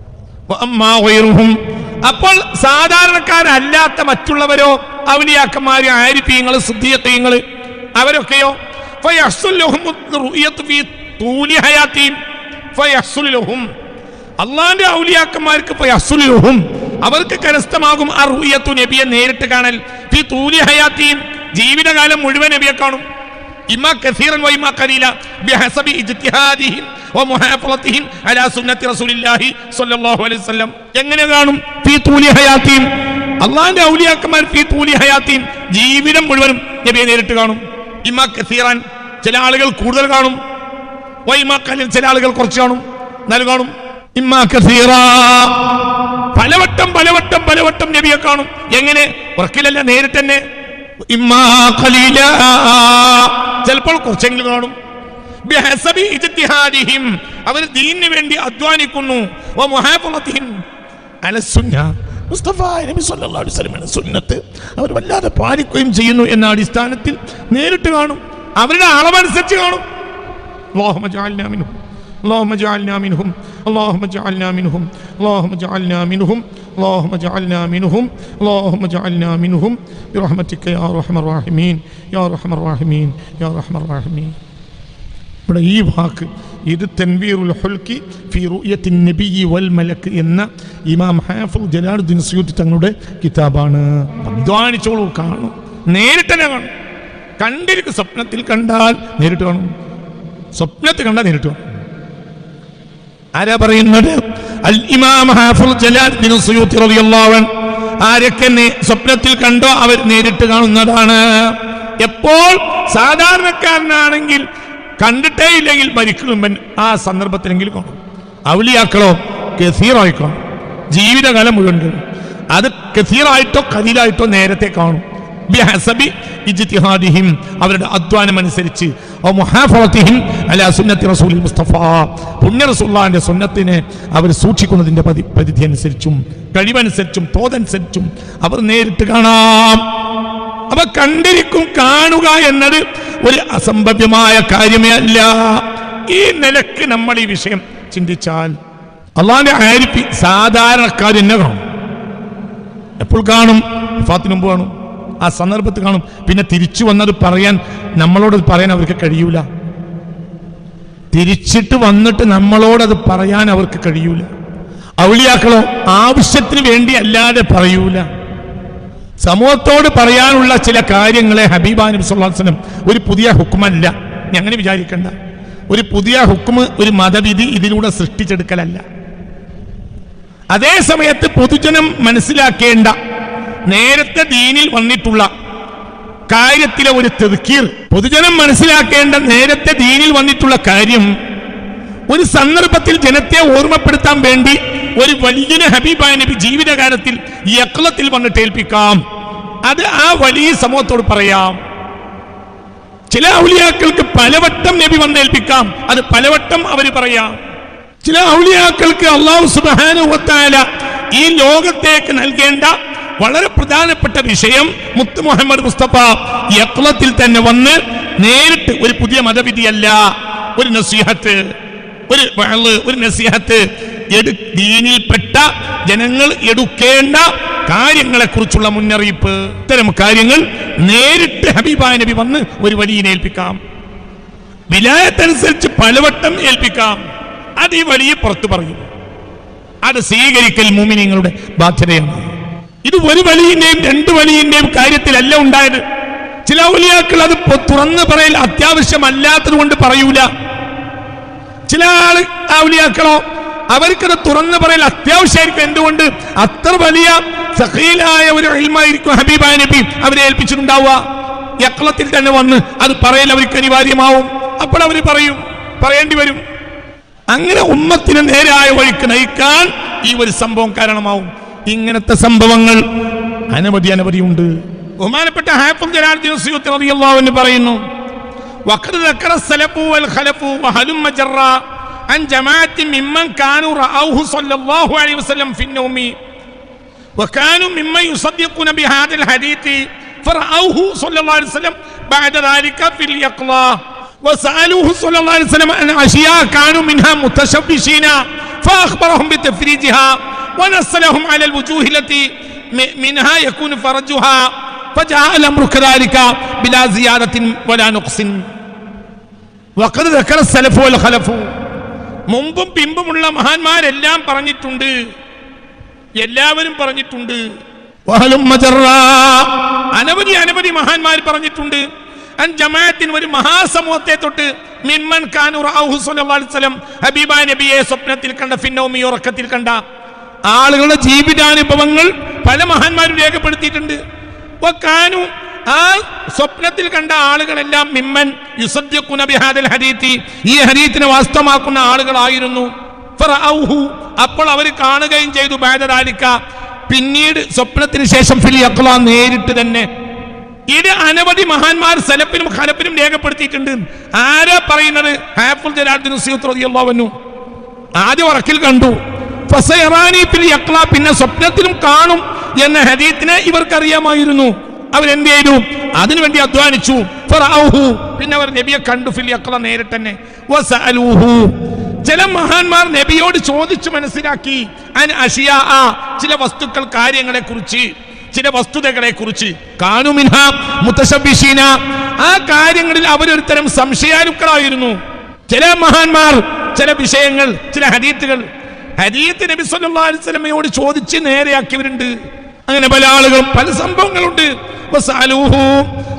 അപ്പോൾ സാധാരണക്കാരല്ലാത്ത മറ്റുള്ളവരോ, ഔലിയാക്കന്മാര്, ആരിഫീങ്ങള്, സിദ്ദീഖീങ്ങൾ, അവരൊക്കെയോ അള്ളാന്റെ ഔലിയാക്കന്മാർക്ക് അവർക്ക് കരസ്ഥമാകും നബിയെ നേരിട്ട് കാണൽ ഫീ തൂലി ഹയാത്തീം, ജീവിതകാലം മുഴുവൻ നബിയെ കാണും. ഇമ്മാ കസീറൻ വ ഇമ്മാ ഖലീല ബിഹസബി ഇജ്തിഹാദിഹിം വ മുഹാഫളതിഹിം അലാ സുന്നത്തി റസൂലില്ലാഹി സ്വല്ലല്ലാഹു അലൈഹി വസല്ലം. എങ്ങനെ കാണും? ഫീ തൂലി ഹയാത്തീം, അള്ളാന്റെ ഔലിയാക്കന്മാർ ഫീ തൂലി ഹയാത്തീം, ജീവിതം മുഴുവനും നബിയെ നേരിട്ട് കാണും. ഇമ്മാ കസീറൻ, ചില ആളുകൾ കൂടുതൽ കാണും, വൈമാക്കലിൽ ചില ആളുകൾ കുറച്ച് കാണും, എന്നാലും കാണും. ഇമ്മാ കസീറ, പലവട്ടം നബിയെ കാണും. എങ്ങനെ? ഉറക്കിലല്ല, നേരിട്ട് തന്നെ. ഇമ്മാ ഖലീല, ചിലപ്പോൾ കുറച്ചെങ്കിലും കാണും. ബിഹസബി ഇജ്തിഹാദിഹിം, അവർ ദീനിന് വേണ്ടി അധ്വാനിക്കുന്നു. വമുഹാഫളതിഹിം അലസുന്ന, മുസ്തഫ നബി സല്ലല്ലാഹു അലൈഹി വസല്ലമയുടെ സുന്നത്ത് അവർ വല്ലാതെ പാലിക്കുകയും ചെയ്യുന്നു എന്ന അടിസ്ഥാനത്തിൽ നേരിട്ട് കാണും. അവരുടെ അളവനുസരിച്ച് കാണും. اللهم اجعلنا منهم اللهم اجعلنا منهم اللهم اجعلنا منهم اللهم اجعلنا منهم اللهم اجعلنا منهم اللهم اجعلنا منهم برحمتك يا ارحم الراحمين يا ارحم الراحمين يا ارحم الراحمين. ഇവിടെ ഈ വാക്ക് ഇത് തൻവീറുൽ ഹുൽക്കി ഫി റുയത്തിൻ നബി വൽ മലക് എന്ന ഇമാം ഹാഫിദ് ജലാലുദ്ദീൻ സുയൂത്തി തങ്ങളുടെ കിതാബാണ്. അധ്വാനിച്ചോളൂ, കാണും, നേരിട്ട് തന്നെ കാണും. കണ്ടിരിക്കും, സ്വപ്നത്തിൽ കണ്ടാൽ നേരിട്ട് കാണും, സ്വപ്നത്തിൽ കണ്ടാൽ നേരിട്ട് കാണും. ആരാ പറയുന്നത്? അൽ ഇമാം ഹാഫിദ് ജലാലുദ്ദീൻ സുയൂത്തി റളിയല്ലാഹു അൻഹു. ആരൊക്കെ സ്വപ്നത്തിൽ കണ്ടോ അവർ നേരിട്ട് കാണുന്നതാണ്. എപ്പോൾ? സാധാരണക്കാരനാണെങ്കിൽ കണ്ടിട്ടേ ഇല്ലെങ്കിൽ മരിക്കും, ആ സന്ദർഭത്തിലെങ്കിലും കാണും. ഔലിയാക്കളോ കസീറായി കാണും, ജീവിതകാലം മുഴുവൻ കാണും. അത് കസീറായിട്ടോ കലീലായിട്ടോ നേരത്തെ കാണും. ബിഹസബി ഇജ്തിഹാദിഹിം, അവരുടെ അധ്വാനം അനുസരിച്ച്. വമുഹാഫളതിഹിം അലാ സുന്നത്തി റസൂലിൽ മുസ്തഫ, പുണ്യ റസൂലുള്ളാഹിന്റെ സുന്നത്തിനെ അവർ സൂക്ഷിക്കുന്നതിന്റെ പരിധി അനുസരിച്ചും കഴിവനുസരിച്ചും തോതനുസരിച്ചും അവർ നേരിട്ട് കാണാം. അവ കണ്ടിരിക്കും. കാണുക എന്നത് ഒരു അസംഭവ്യമായ കാര്യമേ അല്ല. ഈ നിലക്ക് നമ്മൾ ഈ വിഷയം ചിന്തിച്ചാൽ അള്ളാഹിന്റെ ആരിഫി സാധാരണക്കാർ എന്നെ കാണും. എപ്പോൾ കാണും? വഫാത്തിന് മുമ്പ് കാണും, ആ സന്ദർഭത്തിൽ കാണും. പിന്നെ തിരിച്ചു വന്നത് പറയാൻ, നമ്മളോടത് പറയാൻ അവർക്ക് കഴിയൂല. തിരിച്ചിട്ട് വന്നിട്ട് നമ്മളോടത് പറയാൻ അവർക്ക് കഴിയൂല. ഔലിയാക്കളോ ആവശ്യത്തിന് വേണ്ടി അല്ലാതെ പറയൂല. സമൂഹത്തോട് പറയാനുള്ള ചില കാര്യങ്ങളെ ഹബീബ നബി സല്ലല്ലാഹു അലൈഹി വസല്ലം ഒരു പുതിയ ഹുക്മല്ല, അങ്ങനെ വിചാരിക്കണ്ട. ഒരു പുതിയ ഹുക്മ, ഒരു മതവിധി ഇതിലൂടെ സൃഷ്ടിച്ചെടുക്കലല്ല. അതേ സമയത്ത് പൊതുജനം മനസ്സിലാക്കേണ്ട നേരത്തെ ദീനിൽ വന്നിട്ടുള്ള കാര്യത്തിലെ ഒരു തെദ്കീർ, പൊതുജനം മനസ്സിലാക്കേണ്ട നേരത്തെ ദീനിൽ വന്നിട്ടുള്ള കാര്യം ഒരു സന്ദർഭത്തിൽ ജനത്തെ ഓർമ്മപ്പെടുത്താൻ വേണ്ടി ഒരു വലിയ ഹബീബായ നബി ജീവിതകാലത്തിൽ യഖ്ലത്തിൽ വന്നിട്ട് ഏൽപ്പിക്കാം. അത് ആ വലിയ സമൂഹത്തോട് പറയാം. ചില ഔലിയാക്കൾക്ക് പലവട്ടം നബി വന്ന് ഏൽപ്പിക്കാം, അത് പലവട്ടം അവർ പറയാം. ചില ഔലിയാക്കൾക്ക് അല്ലാഹു സുബ്ഹാനഹു വ തആല ഈ ലോകത്തേക്ക് നൽകേണ്ട വളരെ പ്രധാനപ്പെട്ട വിഷയം മുത്ത് മുഹമ്മദ് മുസ്തഫ യഖ്ലത്തിൽ തന്നെ വന്ന് നേരിട്ട്, ഒരു പുതിയ മതവിധിയല്ല, ഒരു നസീഹത്ത്, ഒരു നസീഹത്ത്, ദീനിൽപ്പെട്ട ജനങ്ങൾ എടുക്കേണ്ട കാര്യങ്ങളെ കുറിച്ചുള്ള മുന്നറിയിപ്പ്. ഇത്തരം കാര്യങ്ങൾ നേരിട്ട് ഹബീബായ നബി വന്ന് ഒരു വലിയനെ ഏൽപ്പിക്കാം. വിലായത്തനുസരിച്ച് പലവട്ടം ഏൽപ്പിക്കാം. അത് ഈ വലിയ പുറത്തു പറയും. അത് സ്വീകരിക്കൽ മുഅ്മിനീങ്ങളുടെ ബാധ്യതയാണ്. ഇത് ഒരു വലിയന്റെയും രണ്ട് വലിയന്റെയും കാര്യത്തിലല്ല ഉണ്ടായത്. ചില ഔലിയാക്കൾ അത് തുറന്നു പറയൽ അത്യാവശ്യമല്ലാത്തത് കൊണ്ട് പറയൂല. ചില ഔലിയാക്കളോ അവർക്കത് തുറന്നു പറയൽ അത്യാവശ്യമായിരിക്കും. എന്തുകൊണ്ട്? അത്ര വലിയ സഖീലായ ഒരു ഇൽമായിരിക്കും ഹബീബായ നബി അവരെ ഏൽപ്പിച്ചിട്ടുണ്ടാവുക. യഖ്ലത്തിൽ തന്നെ വന്ന് അത് പറയൽ അവർക്ക് അനിവാര്യമാവും. അപ്പോൾ അവർ പറയും, പറയേണ്ടി വരും. അങ്ങനെ ഉമ്മത്തിനെ നേരായ വഴിക്ക് നയിക്കാൻ ഈ ഒരു സംഭവം കാരണമാവും. ഇങ്ങനത്തെ സംഭവങ്ങൾ അനവധിയുണ്ട്. ബഹുമാനപ്പെട്ട ഹാഫിദ് ജലാലുദ്ദീൻ സുയൂത്തി റളിയല്ലാഹു അൻഹു പറയുന്നു, വഖദ് ദക്കറ സലഫു വൽ ഖലഫു വഹലുമ്മ ജറ അൻ ജമാഅത്തി മിമ്മൻ കാനു റഅൗഹു സ്വല്ലല്ലാഹു അലൈഹി വസല്ലം ഫി നൗമി വകാനു മിമ്മൻ യുസദ്ദിഖൂന ബിഹാദൽ ഹദീഥി ഫറഅൗഹു സ്വല്ലല്ലാഹു അലൈഹി വസല്ലം ബഅദ ദാലിക ഫിൽ യഖ്ള വസഅലൂഹു സ്വല്ലല്ലാഹു അലൈഹി വസല്ലം അൻ അശിയാ കാനു മിൻഹാ മുതശബ്ബിശീന ഫഅഖ്ബറഹും ബിതഫ്രീജിഹാ ونسلهم على الوجوه التي منها يكون فرجها فجاء الأمر كذلك بلا زيادة ولا نقص وقد ذكر السلف والخلف. മുമ്പും പിമ്പുമുള്ള മഹാന്മാരെല്ലാം പറഞ്ഞിട്ടുണ്ട്, എല്ലാവരും പറഞ്ഞിട്ടുണ്ട്. അനവധി മഹാന്മാർ പറഞ്ഞിട്ടുണ്ട്. അൻ ജമാഅത്തിൻ, ഒരു മഹാസമൂഹത്തെ തൊട്ട് മിമ്മൻ കാനു റഅൗഹു സ്വല്ലല്ലാഹു അലൈഹി വസല്ലം ഹബീബായ നബിയെ സ്വപ്നത്തിൽ കണ്ട, ഫിന്നൗമി ഉറക്കത്തിൽ കണ്ട ആളുകളുടെ ജീവിതാനുഭവങ്ങൾ പല മഹാന്മാരും രേഖപ്പെടുത്തിയിട്ടുണ്ട്. വകാനു, ആ സ്വപ്നത്തിൽ കണ്ട ആളുകളെല്ലാം മിമ്മൻ യുസദ്ദിഖുന ബിഹാദൽ ഹദീത്തി, ഈ ഹദീത്തിനെ വാസ്തവമാക്കുന്ന ആളുകളായിരുന്നു. ഫറഔഹു, അപ്പോൾ അവർ കാണുകയും ചെയ്തു. ബഅദ ദാലിക, പിന്നീട് സ്വപ്നത്തിന് ശേഷം ഫിൽ യഖ്ള, നേരിട്ട് തന്നെ. ഇത് അനവധി മഹാന്മാർ സലഫിനും ഖലഫിനും രേഖപ്പെടുത്തിയിട്ടുണ്ട്. ആരാ പറയുന്നത്? ഹാഫിൾ ജലാലുദ്ദീൻ സുയൂത്തി റളിയല്ലാഹു അൻഹു ആദ്യം ഉറക്കിൽ കണ്ടു. ഫസയറാനി ഫിൽ യഖ്ള, പിന്നെ സ്വപ്നത്തിലും കാണും എന്ന ഹദീത്തിനെ ഇവർക്കറിയാമായിരുന്നു. അവരെന്ത് ചെയ്തു? അതിനുവേണ്ടി അധ്വാനിച്ചു. ഫറഔഹു, പിന്നെ അവർ നബിയെ കണ്ടു. ഫിൽ യഖ്ള, നേരിട്ട് തന്നെ. വസഅലൂഹു, ചില മഹാന്മാർ നബിയോട് ചോദിച്ചു മനസ്സിലാക്കി. അൻ അഷിയാ, ചില വസ്തുക്കൾ, കാര്യങ്ങളെ കുറിച്ച്, ചില വസ്തുതകളെ കുറിച്ച്. കാനു മിൻഹ മുതശബ്ബിശീന, ആ കാര്യങ്ങളിൽ അവരൊരു തരം സംശയാലുക്കളായിരുന്നു. ചില മഹാന്മാർ ചില വിഷയങ്ങൾ, ചില ഹദീത്തുകൾ, ഹദീത്ത് നബി സല്ലല്ലാഹു അലൈഹി വസല്ലമയോട് ചോദിച്ച് നേരെയാക്കിയവരുണ്ട്. അങ്ങനെ പല ആളുകളും പല സംഭവങ്ങളുണ്ട്.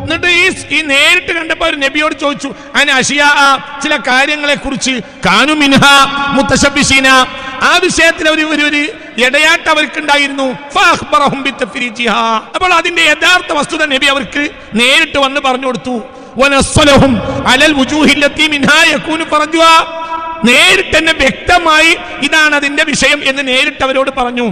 എന്നിട്ട് ഈ നേരിട്ട് കണ്ടപ്പോൾ നബിയോട് ചോദിച്ചു അൻ അഷിയാ, ചില കാര്യങ്ങളെ കുറിച്ച്. കാനു മിൻഹ മുതശബ്ബിശീന, ആ വിഷയത്തിൽ ഒരു ഇടയാട്ട് അവർക്കുണ്ടായിരുന്നു. ഫഅഖ്ബറഹും ബിതഫ്രീജിഹാ, അപ്പോൾ അതിന്റെ യഥാർത്ഥ വസ്തുത നബി അവർക്ക് നേരിട്ട് വന്ന് പറഞ്ഞു കൊടുത്തു. വനസ്സലഹും അലൽ വുജൂഹില്ലത്തി മിൻഹാ യകൂനു ഫർജുഹാ, നേരിട്ട് തന്നെ വ്യക്തമായി ഇതാണ് അതിന്റെ വിഷയം എന്ന് നേരിട്ട് അവരോട് പറഞ്ഞു.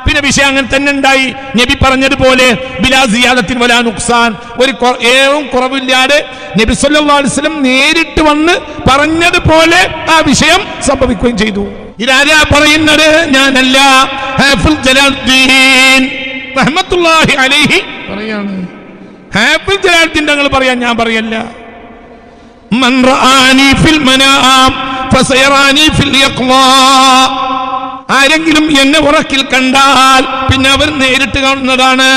പിന്നെ വിഷയം അങ്ങനെ തന്നെ ഉണ്ടായി. നബി പറഞ്ഞതുപോലെ ബിലാ സിയാദത്തിൻ വലാ നുഖ്സാൻ, ഒരു ഏറും കുറവില്ലാതെ നബി സല്ലല്ലാഹു അലൈഹി വസല്ലം നേരിട്ട് വന്ന് പറഞ്ഞതുപോലെ ആ വിഷയം സംഭവിക്കുകയും ചെയ്തു. ഇതാരാ പറയുന്നത്? ഞാനല്ല, ഹാഫിൾ ജലാലുദ്ദീൻ റഹ്മത്തുള്ളാഹി അലൈഹി പറയാണ്. ഹാഫിൾ ജലാലുദ്ദീൻ തങ്ങൾ പറയാൻ, ഞാൻ പറയല്ല. മൻ റആനി ഫിൽ മനാം ഫസയറാനി ഫിൽ യഖ്ള, ആരെങ്കിലും എന്നെ ഉറക്കിൽ കണ്ടാൽ പിന്നെ അവർ നേരിട്ട് കാണുന്നതാണ്.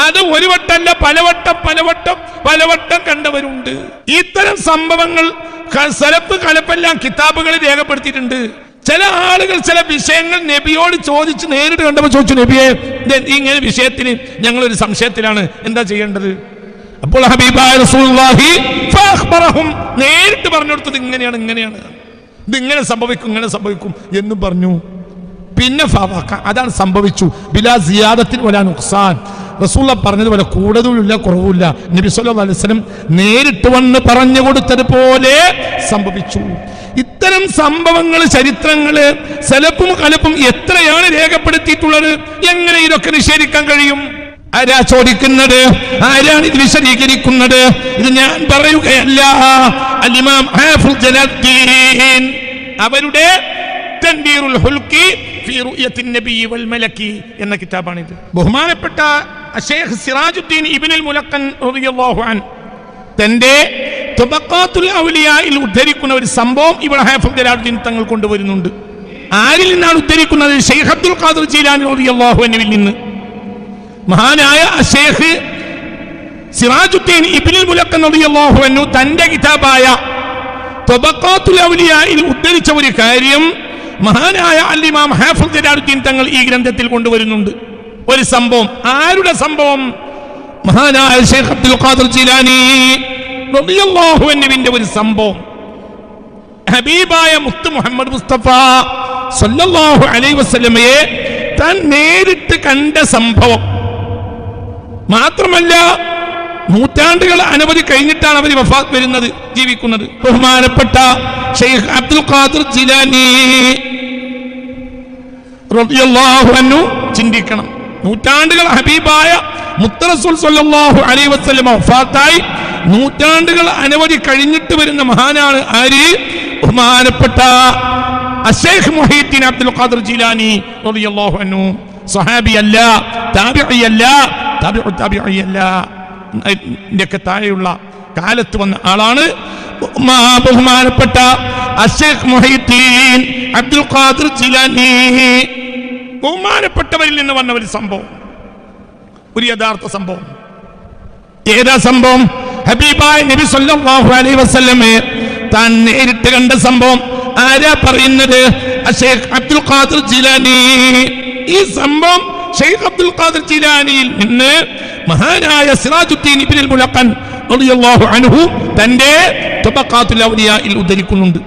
അത് ഒരു വട്ടമല്ല, പലവട്ടം കണ്ടവരുണ്ട്. ഇത്തരം സംഭവങ്ങൾ സലഫ് ഖലഫെല്ലാം കിതാബുകളിൽ രേഖപ്പെടുത്തിയിട്ടുണ്ട്. ചില ആളുകൾ ചില വിഷയങ്ങൾ നബിയോട് ചോദിച്ച് നേരിട്ട് കണ്ടപ്പോൾ ചോദിച്ചു, നബിയെ ഇങ്ങനെ വിഷയത്തിന് ഞങ്ങളൊരു സംശയത്തിലാണ്, എന്താ ചെയ്യേണ്ടത്? അപ്പോൾ ഹബീബായ റസൂലുള്ളാഹി ഫഅഖ്ബറഹും, നേരിട്ട് പറഞ്ഞു കൊടുത്തത് ഇങ്ങനെയാണ്, ഇതിങ്ങനെ സംഭവിക്കും എന്ന് പറഞ്ഞു. പിന്നെ ഫവഖ, അതാണ് സംഭവിച്ചു. ബിലാ സിയാദത്തിൻ വലാ നുഖ്സാൻ, റസൂലുള്ളാഹി പറഞ്ഞതുപോലെ കൂടുതലുമില്ല കുറവുമില്ല. നബി സല്ലല്ലാഹു അലൈഹി വസല്ലം നേരിട്ട് വന്ന് പറഞ്ഞു കൊടുത്തതുപോലെ സംഭവിച്ചു. ഇത്തരം സംഭവങ്ങൾ, ചരിത്രങ്ങള് സലഫും ഖലഫും എത്രയാണ് രേഖപ്പെടുത്തിയിട്ടുള്ളത്? എങ്ങനെ ഇതൊക്കെ നിഷേധിക്കാൻ കഴിയും? ആരാ ചോദിക്കുന്നത്? ആരാണ് ഇത് വിശദീകരിക്കുന്നത്? ഇത് ഞാൻ പറയുകയല്ല. അൽ-ഇമാം ഹാഫിൾ ജലാലുദ്ദീൻ അവരുടെ തൻബീറുൽ ഹുൽക്കി ഫീ റുയത്തിൻ നബി വൽ മലക്കി എന്ന കിതാബാണിത്. ബഹുമാനപ്പെട്ട ശൈഖ് സിറാജുദ്ദീൻ ഇബ്നുൽ മുലഖൻ റളിയല്ലാഹു അൻഹു തന്റെ തുബഖാത്തുൽ ഔലിയായിൽ ഉദ്ധരിക്കുന്ന ഒരു സംഭവം ഇവിടെ ഹാഫിൾ ജലാലുദ്ദീൻ തങ്ങൾ കൊണ്ടുവരുന്നുണ്ട്. ആരിൽ നിന്നാണ് ഉദ്ധരിക്കുന്നത്? ശൈഖ് അബ്ദുൽ ഖാദിർ ജീലാനി റളിയല്ലാഹു അൻഹുവിൽ നിന്ന്. മഹാനായ ശൈഖ് സിറാജുദ്ദീൻ ഇബ്നുൽ മുലഖൻ റളിയല്ലാഹു അൻഹു തന്റെ കിതാബായ തുബഖാത്തുൽ ഔലിയായിൽ ഉദ്ധരിച്ച ഒരു കാര്യം മഹാനായ അൽ-ഇമാം ഹാഫിൾ ജലാലുദ്ദീൻ തങ്ങൾ ഈ ഗ്രന്ഥത്തിൽ കൊണ്ടുവരുന്നുണ്ട്. ഒരു സംഭവം. ആരുടെ സംഭവം? മഹാനായ ശൈഖ് അബ്ദുൽ ഖാദിർ ജീലാനി റളിയല്ലാഹു അൻഹുവിന്റെ ഒരു സംഭവം. ഹബീബായ മുത്ത് മുഹമ്മദ് മുസ്തഫ സല്ലല്ലാഹു അലൈഹി വസല്ലമയെ താൻ നേരിട്ട് കണ്ട സംഭവം. മാത്രമല്ല നൂറ്റാണ്ടുകൾ അനവധി കഴിഞ്ഞിട്ടാണ് അവർ വഫാത്ത് വരുന്നത്, ജീവിക്കുന്നത്. ബഹുമാനപ്പെട്ട ശൈഖ് അബ്ദുൽ ഖാദിർ ജീലാനി റളിയല്ലാഹു അൻഹു ചിന്തിക്കണം. നൂറ്റാണ്ടുകൾ ഹബീബായ മുത്ത് റസൂൽ സല്ലല്ലാഹു അലൈഹി വസല്ലം വഫാത്തായി നൂറ്റാണ്ടുകൾ അനവധി കഴിഞ്ഞിട്ട് വരുന്ന മഹാനാണ് ആര്? ബഹുമാനപ്പെട്ട ശൈഖ് മുഹീദ്ദീൻ അബ്ദുൽ ഖാദിർ ജീലാനി റളിയല്ലാഹു അൻഹു. സ്വഹാബിയല്ല, താബിഈയല്ല, താബിഈയല്ല, ഇതിന്റെയൊക്കെ താഴെയുള്ള കാലത്ത് വന്ന ആളാണ് ബഹുമാനപ്പെട്ട ശൈഖ് മുഹീദ്ദീൻ അബ്ദുൽ ഖാദിർ ജീലാനി. ബഹുമാനപ്പെട്ടവരിൽ നിന്ന് വന്ന ഒരു സംഭവം, ഒരു യഥാർത്ഥ സംഭവം. ഏതാ സംഭവം? ഹബീബായ നബി സല്ലല്ലാഹു അലൈഹി വസല്ലമയെ താൻ നേരിട്ട് കണ്ട സംഭവം. ആരാ പറയുന്നത്? ശൈഖ് അബ്ദുൽ ഖാദിർ ജീലാനി. ഈ സംഭവം ശൈഖ് അബ്ദുൽ ഖാദിർ ജീലാനിയിൽ നിന്ന് മഹാനായ സിറാജുദ്ദീൻ ഇബ്നുൽ മുലഖൻ റളിയല്ലാഹു അൻഹു തന്റെ തുബഖാത്തുൽ ഔലിയായിൽ ഉദ്ധരിക്കുന്നുണ്ട്.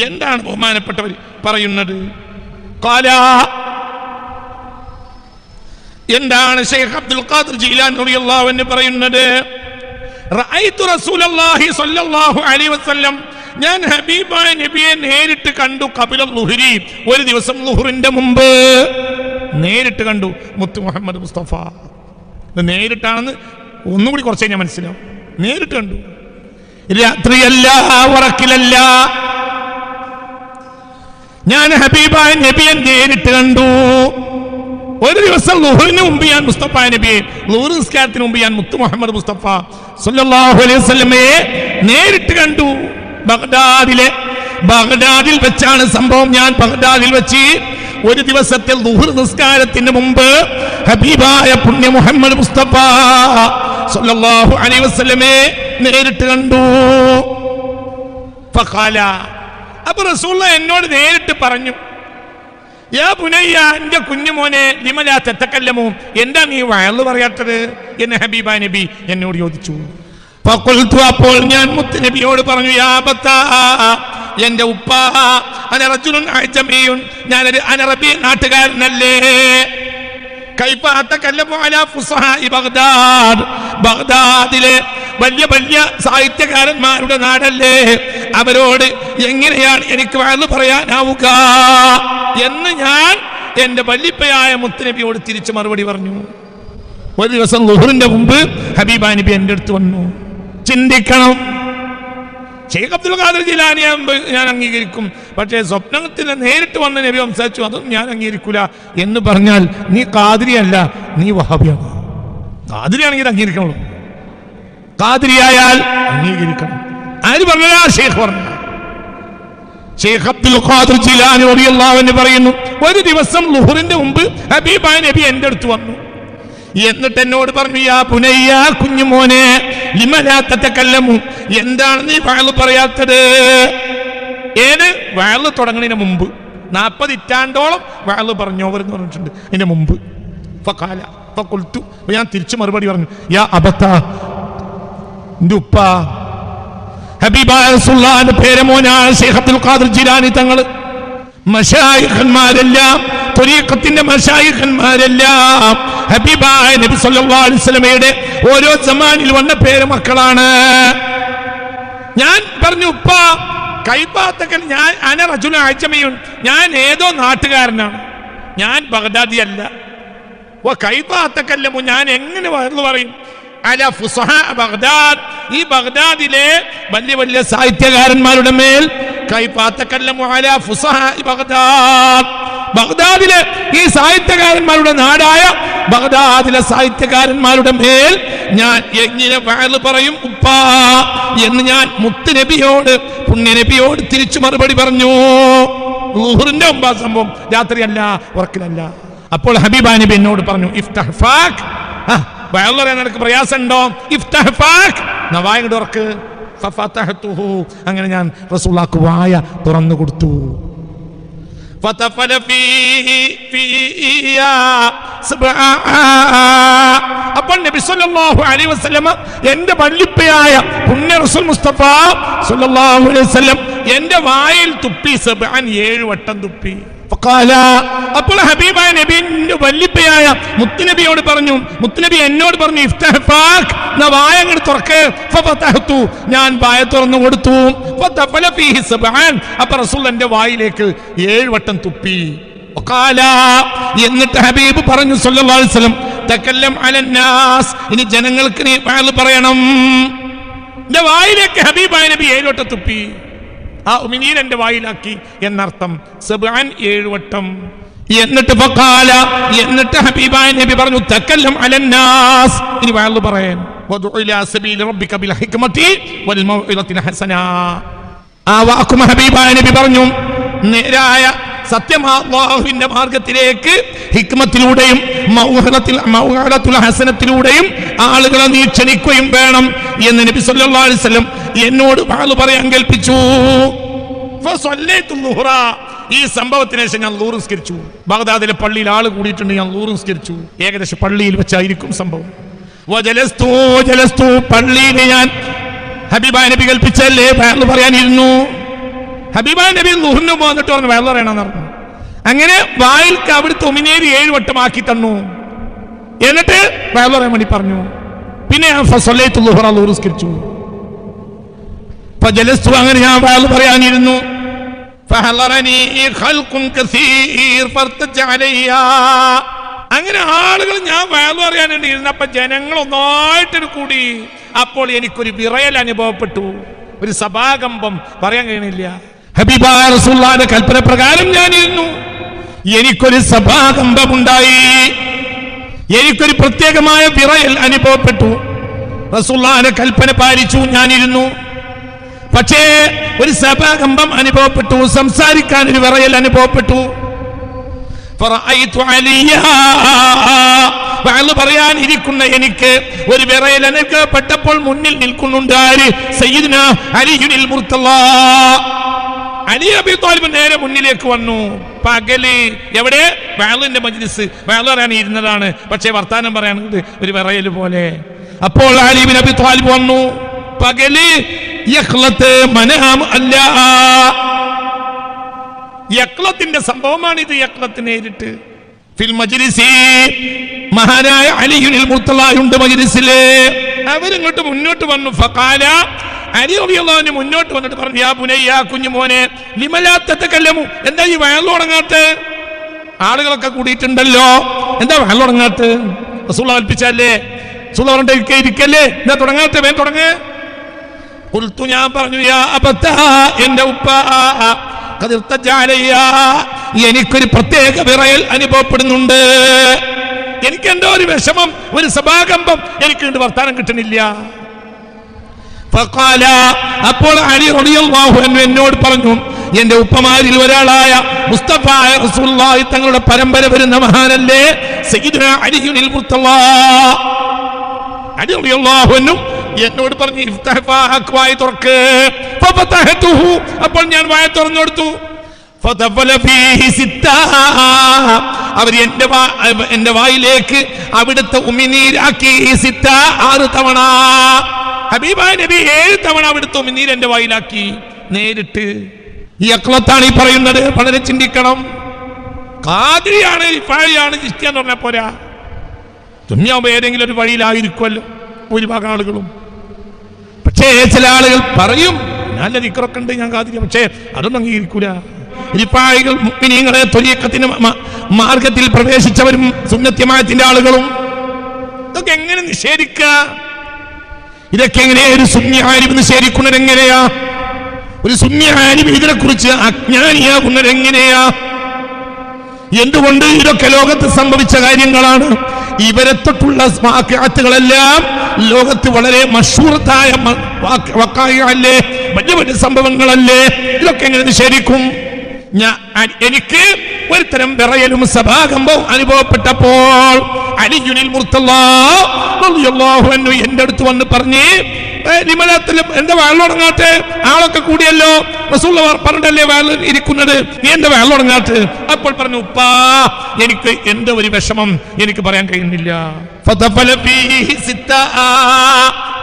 എന്താണ് ബഹുമാനപ്പെട്ടവർ പറയുന്നത്? ഖാല എന്താണ് ശൈഖ് അബ്ദുൽ ഖാദിർ ജീലാനി റളിയല്ലാഹു അൻഹു പറയുന്നത്? റഅയ്തു റസൂലല്ലാഹി സ്വല്ലല്ലാഹു അലൈഹി വസല്ലം, ഞാൻ ഹബീബായ നബിയെ നേരിട്ട് കണ്ടു. ഖബല ളുഹ്രി, ഒരു ദിവസം ളുഹ്റിന്റെ മുമ്പ് നേരിട്ട് കണ്ടു മുത്ത് മുഹമ്മദ് മുസ്തഫ. ഇത് നേരിട്ടാണെന്ന് ഒന്നുകൂടി കുറച്ച് കഴിഞ്ഞാൽ മനസ്സിലാവും. നേരിട്ട് കണ്ടു, രാത്രിയല്ല, ഉറക്കിലല്ല. ഞാൻ ഹബീബായ നബിയെ നേരിട്ട് കണ്ടു. ഒരു ദിവസം ളുഹറിന് മുമ്പ് ഞാൻ മുസ്തഫ നബിയെ, ളുഹർ നിസ്കാരത്തിന് മുമ്പ് ഞാൻ മുത്ത് മുഹമ്മദ് മുസ്തഫ സല്ലല്ലാഹു അലൈഹി വസല്ലമയെ നേരിട്ട് കണ്ടു. ബഗ്ദാദിൽ വെച്ചാണ് സംഭവം. ഞാൻ ബഗ്ദാദിൽ വെച്ച് ഒരു ദിവസത്തെ ളുഹർ നിസ്കാരത്തിന് മുമ്പ് ഹബീബായ പുണ്യ മുഹമ്മദ് മുസ്തഫ സല്ലല്ലാഹു അലൈഹി വസല്ലമയെ നേരിട്ട് കണ്ടു. ഫഖാല, അപ്പോൾ റസൂലുള്ളാഹി എന്നോട് നേരിട്ട് പറഞ്ഞു, യാ ബുനയ്യ, എന്റെ കുഞ്ഞുമോനെ, ലിമ ലാ തതകല്ലമു, എന്താ നീ വഅള് പറയാത്തത് എന്ന് ഹബീബായ നബി എന്നോട് ചോദിച്ചു. ഫഖുൽതു, അപ്പോൾ ഞാൻ മുത്ത് നബിയോട് പറഞ്ഞു, യാ അബത്താ, എന്റെ ഉപ്പ, അന റജുലുൻ അഅ്ജമിയുൻ, ഞാനൊരു അനറബി നാട്ടുകാരനല്ലേ. കൈഫ അതകല്ലമു അലാ ഫുസഹാഇ ബഗ്ദാദ്, ബഗ്ദാദിലെ വലിയ വലിയ സാഹിത്യകാരന്മാരുടെ നാടല്ലേ, അവരോട് എങ്ങനെയാണ് എനിക്ക് വഅള് പറയാനാവുക എന്ന് ഞാൻ എന്റെ വല്ലിപ്പയായ മുത്തുനബിയോട് തിരിച്ചു മറുപടി പറഞ്ഞു. ഒരു ദിവസം ളുഹറിന്റെ മുമ്പ് ഹബീബായ നബി എൻ്റെ അടുത്ത് വന്നു. ചിന്തിക്കണം, ശൈഖ് അബ്ദുൽ ഖാദിർ ജീലാനി ഞാൻ അംഗീകരിക്കും, പക്ഷേ സ്വപ്നത്തിൽ നേരിട്ട് വന്ന നബി സംസാരിച്ചു, അതും ഞാൻ അംഗീകരിക്കൂല എന്ന് പറഞ്ഞാൽ നീ ഖാദിരിയല്ല, നീ വഹാബിയാണ്. ഖാദിരിയാണെങ്കിൽ അംഗീകരിക്കണല്ലോ, ഖാദിരിയായാൽ അംഗീകരിക്കണം. ആര് പറഞ്ഞാ? ശൈഖ് പറഞ്ഞു. ശൈഖ് അബ്ദുൽ ഖാദിർ ജീലാനി റളിയല്ലാഹു അൻഹു പറയുന്നു, ഒരു ദിവസം ളുഹറിന്റെ മുമ്പ് ഹബീബായ നബി എൻ്റെ അടുത്ത് വന്നു. എന്നിട്ട് എന്നോട് പറഞ്ഞു, യാ ബുനയ്യ, കുഞ്ഞുമോനെ, ലിമ ലാ തതകല്ലമു, എന്താണ് നീ വഅള് പറയാത്തത്? ഏത് വഅള് തുടങ്ങുന്നതിന് മുമ്പ് 40 ഇറ്റാണ്ടോളം വഅള് പറഞ്ഞോവർ എന്ന് പറഞ്ഞിട്ടുണ്ട് ഇതിന് മുമ്പ്. ഫഖാല, ഫഖുൽതു, ഞാൻ തിരിച്ചു മറുപടി പറഞ്ഞു, യാ അബത്താ, എൻ്റെ ഉപ്പ, ഹബീബായ റസൂലുള്ളാഹിന്റെ പേരമോനായ ശൈഖ് അബ്ദുൽ ഖാദിർ ജീലാനി തങ്ങൾ, മശായിഖന്മാരെല്ലാം, ത്വരീഖത്തിന്റെ മശായിഖന്മാരെല്ലാം ഹബീബായ നബി സല്ലല്ലാഹു അലൈഹി വസല്ലമയുടെ ഓരോ സമാനിൽ വന്ന പേരമക്കളാണ്. ഞാൻ പറഞ്ഞു, ഉപ്പ, കൈപ്പാത്തക്കൽ, ഞാൻ അന റജുലുൻ അഅ്ജമിയുൻ, ഞാൻ ഏതോ നാട്ടുകാരനാണ്, ഞാൻ ബഗ്ദാദി അല്ല. കൈപ്പാത്തക്കല്ലമു, ഞാൻ എങ്ങനെ വഅള് പറയും അല ഫുസഹാ ബഗ്ദാദ്, ഈ ബഗ്ദാദിലെ വലിയ വലിയ സാഹിത്യകാരന്മാരുടെ മേൽ. കൈപ്പാത്തക്കല്ലമു അല ഫുസഹാ ബഗ്ദാദ്, ബഗ്ദാദിലെ ഈ സാഹിത്യകാരന്മാരുടെ നാടായ ബഗ്ദാദിലെ സാഹിത്യകാരന്മാരുടെ മേൽ ഞാൻ എങ്ങനെ വഅള് പറയും ഉപ്പ എന്ന് ഞാൻ മുത്ത് നബിയോട്, പുണ്യ നബിയോട് തിരിച്ചു മറുപടി പറഞ്ഞു. ളുഹറിന്റെ മുമ്പ് സംഭവം, രാത്രിയല്ല, ഉറക്കിലല്ല. അപ്പോൾ ഹബീബായ നബി എന്നോട് പറഞ്ഞു, ഇഫ്തഹ് ഫാക്, വഅള് പറയാൻ നിനക്ക് പ്രയാസമുണ്ടോ? ഇഫ്തഹ് ഫാക്, വായ കൊണ്ട് ഉറക്ക്. ഫഫതഹ്തുഹു, അങ്ങനെ ഞാൻ റസൂലുള്ളാഹിക്ക് വായ തുറന്നു കൊടുത്തു. അപ്പോൾ നബി സല്ലല്ലാഹു അലൈഹി വസല്ലം എന്റെ വല്ലിപ്പയായ പുണ്യ റസൂൽ മുസ്തഫ സല്ലല്ലാഹു അലൈഹി വസല്ലം എന്റെ വായിൽ തുപ്പി. 7 വട്ടം തുപ്പി. അപ്പോൾ ഹബീബായ നബിന്റെ വല്ലിപ്പയായ മുത്തുനബിയോട് പറഞ്ഞു, മുത്തുനബി എന്നോട് പറഞ്ഞു, ഇഫ്തഹ് ഫാക്, വായ അങ്ങോട്ട് തുറക്ക്. ഫഫതഹ്തു, ഞാൻ വായ തുറന്നു കൊടുത്തു. ഫതഫല ഫീഹി 7, അപ്പോൾ റസൂൽ എന്റെ വായിലേക്ക് 7 വട്ടം തുപ്പി. എന്നിട്ട് ഹബീബ് പറഞ്ഞു സല്ലല്ലാഹു അലൈഹി വസല്ലം, തകല്ലം അലന്നാസ്, ഇനി ജനങ്ങൾക്ക് നീ വഅള് പറയണം. എന്റെ വായിലേക്ക് ഹബീബായ നബി 7 വട്ടം തുപ്പി. ആ ഉമിനീർ എന്റെ വായിലാക്കി എന്നർത്ഥം. 7 വട്ടം. എന്നിട്ട് ഹബീബായ നബി പറഞ്ഞു, തകല്ലം അലന്നാസ്, ഇനി വഅള് പറയാൻ. വദഉ ഇലാ സബീലി റബ്ബിക ബിൽ ഹിക്മതി വൽ മൗഇദത്തിൽ ഹസന. ആ വാക്കും ഹബീബായ നബി പറഞ്ഞു, നേരായ സത്യമാഹുവിന്റെ മാർഗത്തിലേക്ക് ഹിക്മത്തിലൂടെയും മൗഇദത്തുൽ ഹസനത്തിലൂടെയും ആളുകളെ നീ ക്ഷണിക്കുകയും വേണം എന്ന് നബി സല്ലല്ലാഹു അലൈഹി വസല്ലം എന്നോട് വഅള് പറയാൻ കൽപ്പിച്ചു. ഫസല്ലൈതു ളുഹ്റ, ഈ സംഭവത്തിന് ശേഷം ഞാൻ ളുഹർ നിസ്കരിച്ചു. ബഗ്ദാദിലെ പള്ളിയിൽ ആൾ കൂടിയിട്ടുണ്ട്, ഞാൻ ളുഹർ നിസ്കരിച്ചു. ഏകദേശം പള്ളിയിൽ വെച്ചായിരിക്കും സംഭവം. വജലസ്തു, പള്ളിയിൽ ഞാൻ ഹബീബായ നബി കൽപ്പിച്ചല്ലേ വഅള് പറയാനിരുന്നു. ഹബീബായ നബി ളുഹറിന് വന്നിട്ട് പറഞ്ഞു വഅള് പറയണമെന്ന് പറഞ്ഞു. അങ്ങനെ വായിൽ അവിടുത്തെ ഉമിനീര് 7 വട്ടമാക്കി തന്നു. എന്നിട്ട് വയലു പറയാൻ വേണ്ടി പറഞ്ഞു. പിന്നെ നിസ്കരിച്ചു. അങ്ങനെ ഞാൻ വയലു പറയാനിരുന്നു. അങ്ങനെ ആളുകൾ ഞാൻ വയലു അറിയാനുണ്ട് ഇരുന്നപ്പോ ജനങ്ങൾ ഒന്നായിട്ട് കൂടി. അപ്പോൾ എനിക്കൊരു വിറയൽ അനുഭവപ്പെട്ടു, ഒരു സഭാകമ്പം, പറയാൻ കഴിയണില്ല. ഹബീബായ റസൂലുള്ളാഹിന്റെ കൽപ്പന പ്രകാരം ഞാനിരുന്നു. എനിക്കൊരു സഭാകമ്പമുണ്ടായി, എനിക്കൊരു പ്രത്യേകമായ വിറയൽ അനുഭവപ്പെട്ടു. റസൂലുള്ളാഹിന്റെ കൽപ്പന പാലിച്ചു ഞാനിരുന്നു. പക്ഷേ ഒരു സഭാകമ്പം അനുഭവപ്പെട്ടു, സംസാരിക്കാൻ ഒരു വിറയൽ അനുഭവപ്പെട്ടു. പറയാൻ ഇരിക്കുന്ന എനിക്ക് ഒരു വിറയൽ അനുഭവപ്പെട്ടപ്പോൾ മുന്നിൽ നിൽക്കുന്നുണ്ട് ആര്? സയ്യിദുനാ അലിയുൽ മുർത്തള. അലി അബീ ത്വാലിബ് നേരെ മുന്നിലേക്ക് വന്നു. പകല് എവിടെ? വഅലിന്റെ മജ്ലിസ്, വഅൽ പറയാൻ ഇരുന്നതാണ്, പക്ഷേ വർത്താനം പറയാനുണ്ട് ഒരു വിറയൽ പോലെ. അപ്പോൾ അലി ഇബ്നു അബീ ത്വാലിബ് വന്നു. പകല് യഖ്ലത്ത് മനാം അല്ല, യഖ്ലത്തിന്റെ സംഭവമാണിത്. യഖ്ലത്ത് നേരിട്ട് ഫിൽ മജ്ലിസി, മഹാനായ അലിയുൽ മുർത്തള ഉണ്ട് മജ്ലിസില്. അവരിങ്ങോട്ട് മുന്നോട്ട് വന്നു. ഫഖാല, അലി റളിയല്ലാഹു അൻഹു മുന്നോട്ട് വന്നിട്ട് പറഞ്ഞു, യാ ബുനയ്യ, കുഞ്ഞുമോനെ, ലിമലാ തതകല്ലമു, എന്താ ഈ വയൽ തുടങ്ങാത്തെ? ആളുകളൊക്കെ കൂടിയിട്ടുണ്ടല്ലോ, എന്താ വയൽ തുടങ്ങാത്തെ? റസൂലുള്ളാഹി കൽപ്പിച്ചല്ലേ, റസൂലുള്ളാഹി പറഞ്ഞിട്ട് ഇരിക്കല്ലേ, എന്താ തുടങ്ങാത്തെ? വേഗം തുടങ്ങ്. ഖുൽതു, ഞാൻ പറഞ്ഞു, യാ അബത്താ, എന്റെ ഉപ്പ, ഖദ് ഇർതജ അലയ്യ, എനിക്കൊരു പ്രത്യേക വിറയൽ അനുഭവപ്പെടുന്നുണ്ട്. എനിക്ക് എന്തോ ഒരു വിഷമം, ഒരു സഭാകമ്പം, എനിക്ക് വർത്താനം കിട്ടണില്ല. ഫഖാല, അപ്പോൾ അലി റളിയല്ലാഹു അൻഹു എന്നോട് പറഞ്ഞു, എന്റെ ഉപ്പമാരിൽ ഒരാളായ മുസ്തഫ റസൂലുള്ളാഹി തങ്ങളുടെ പരമ്പര വരുന്ന മഹാനല്ലേ സയ്യിദുനാ അലിയുൽ മുർത്തള. അലി റളിയല്ലാഹു അൻഹു എന്നോട് പറഞ്ഞു, ഇഫ്തഹ് ഫാഅക്, വായ തുറക്ക്. ഫഫതഹതുഹു, അപ്പോൾ ഞാൻ വായ തുറന്നു കൊടുത്തു. ഫതഫല ഫീഹി സിത്താ, അവർ എന്റെ വായിലേക്ക് അവിടുത്തെ ഉമിനീരാക്കി. സിത്താ, 6 തവണ. ഹബീബായ നബി 7 തവണ അവിടുത്തെ ഉമിനീര് എന്റെ വായിലാക്കി നേരിട്ട്. ഈ അക്ലത്താണ് ഈ പറയുന്നത്, വളരെ ചിന്തിക്കണം. ഖാദിരിയാണ്, റിഫായിയാണ്, ചിശ്തിയാന്ന് പറഞ്ഞാൽ പോരാ. ദുനിയാവ് ഏതെങ്കിലും ഒരു വഴിയിലായിരിക്കുമല്ലോ ഭൂരിഭാഗം ആളുകളും. പക്ഷേ ചില ആളുകൾ പറയും, നല്ല ദിക്റൊക്കെ ഉണ്ട്, ഞാൻ ഖാദിരിയ, പക്ഷേ അതൊന്നും അംഗീകരിക്കൂല. റിഫായികൾ, മുഅ്മിനീങ്ങളെ ത്വരീഖത്തിന്റെ മാർഗത്തിൽ പ്രവേശിച്ചവരും സുന്നത്യമായത്തിന്റെ ആളുകളും ഇതൊക്കെ എങ്ങനെ നിഷേധിക്കുക? ഇതൊക്കെ എങ്ങനെയാ ഒരു സുന്നി ആലിം നിഷേധിക്കുന്നത്? എങ്ങനെയാ ഒരു സുന്നി ആലിം ഇതിനെ കുറിച്ച് അജ്ഞാനിയാകുന്നത്? എങ്ങനെയാ? എന്തുകൊണ്ട്? ഇതൊക്കെ ലോകത്ത് സംഭവിച്ച കാര്യങ്ങളാണ്. ഇവരെ തൊട്ടുള്ള വാഖിഅത്തുകളെല്ലാം ലോകത്ത് വളരെ മഷ്ഹൂറായ വഖായിഅല്ലേ, വലിയ വലിയ സംഭവങ്ങളല്ലേ. ഇതൊക്കെ എങ്ങനെ നിഷേധിക്കും? എനിക്ക് ഒരുതരം വിറയലും സഭാകമ്പവും അനുഭവപ്പെട്ടപ്പോൾ അലിയുൽ മുർത്തള റളിയല്ലാഹു അൻഹു എന്റെ അടുത്ത് വന്ന് പറഞ്ഞ്, എന്താ വയൽ തുടങ്ങാത്തെ? ആളൊക്കെ കൂടിയല്ലോ, റസൂലുള്ളാഹി പറഞ്ഞിട്ടല്ലേ വയൽ ഇരിക്കുന്നത്, നീ എന്താ വയൽ തുടങ്ങാത്തെ? അപ്പോൾ പറഞ്ഞു, ഉപ്പാ, എനിക്ക് എന്റെ ഒരു വിഷമം എനിക്ക് പറയാൻ കഴിയുന്നില്ല.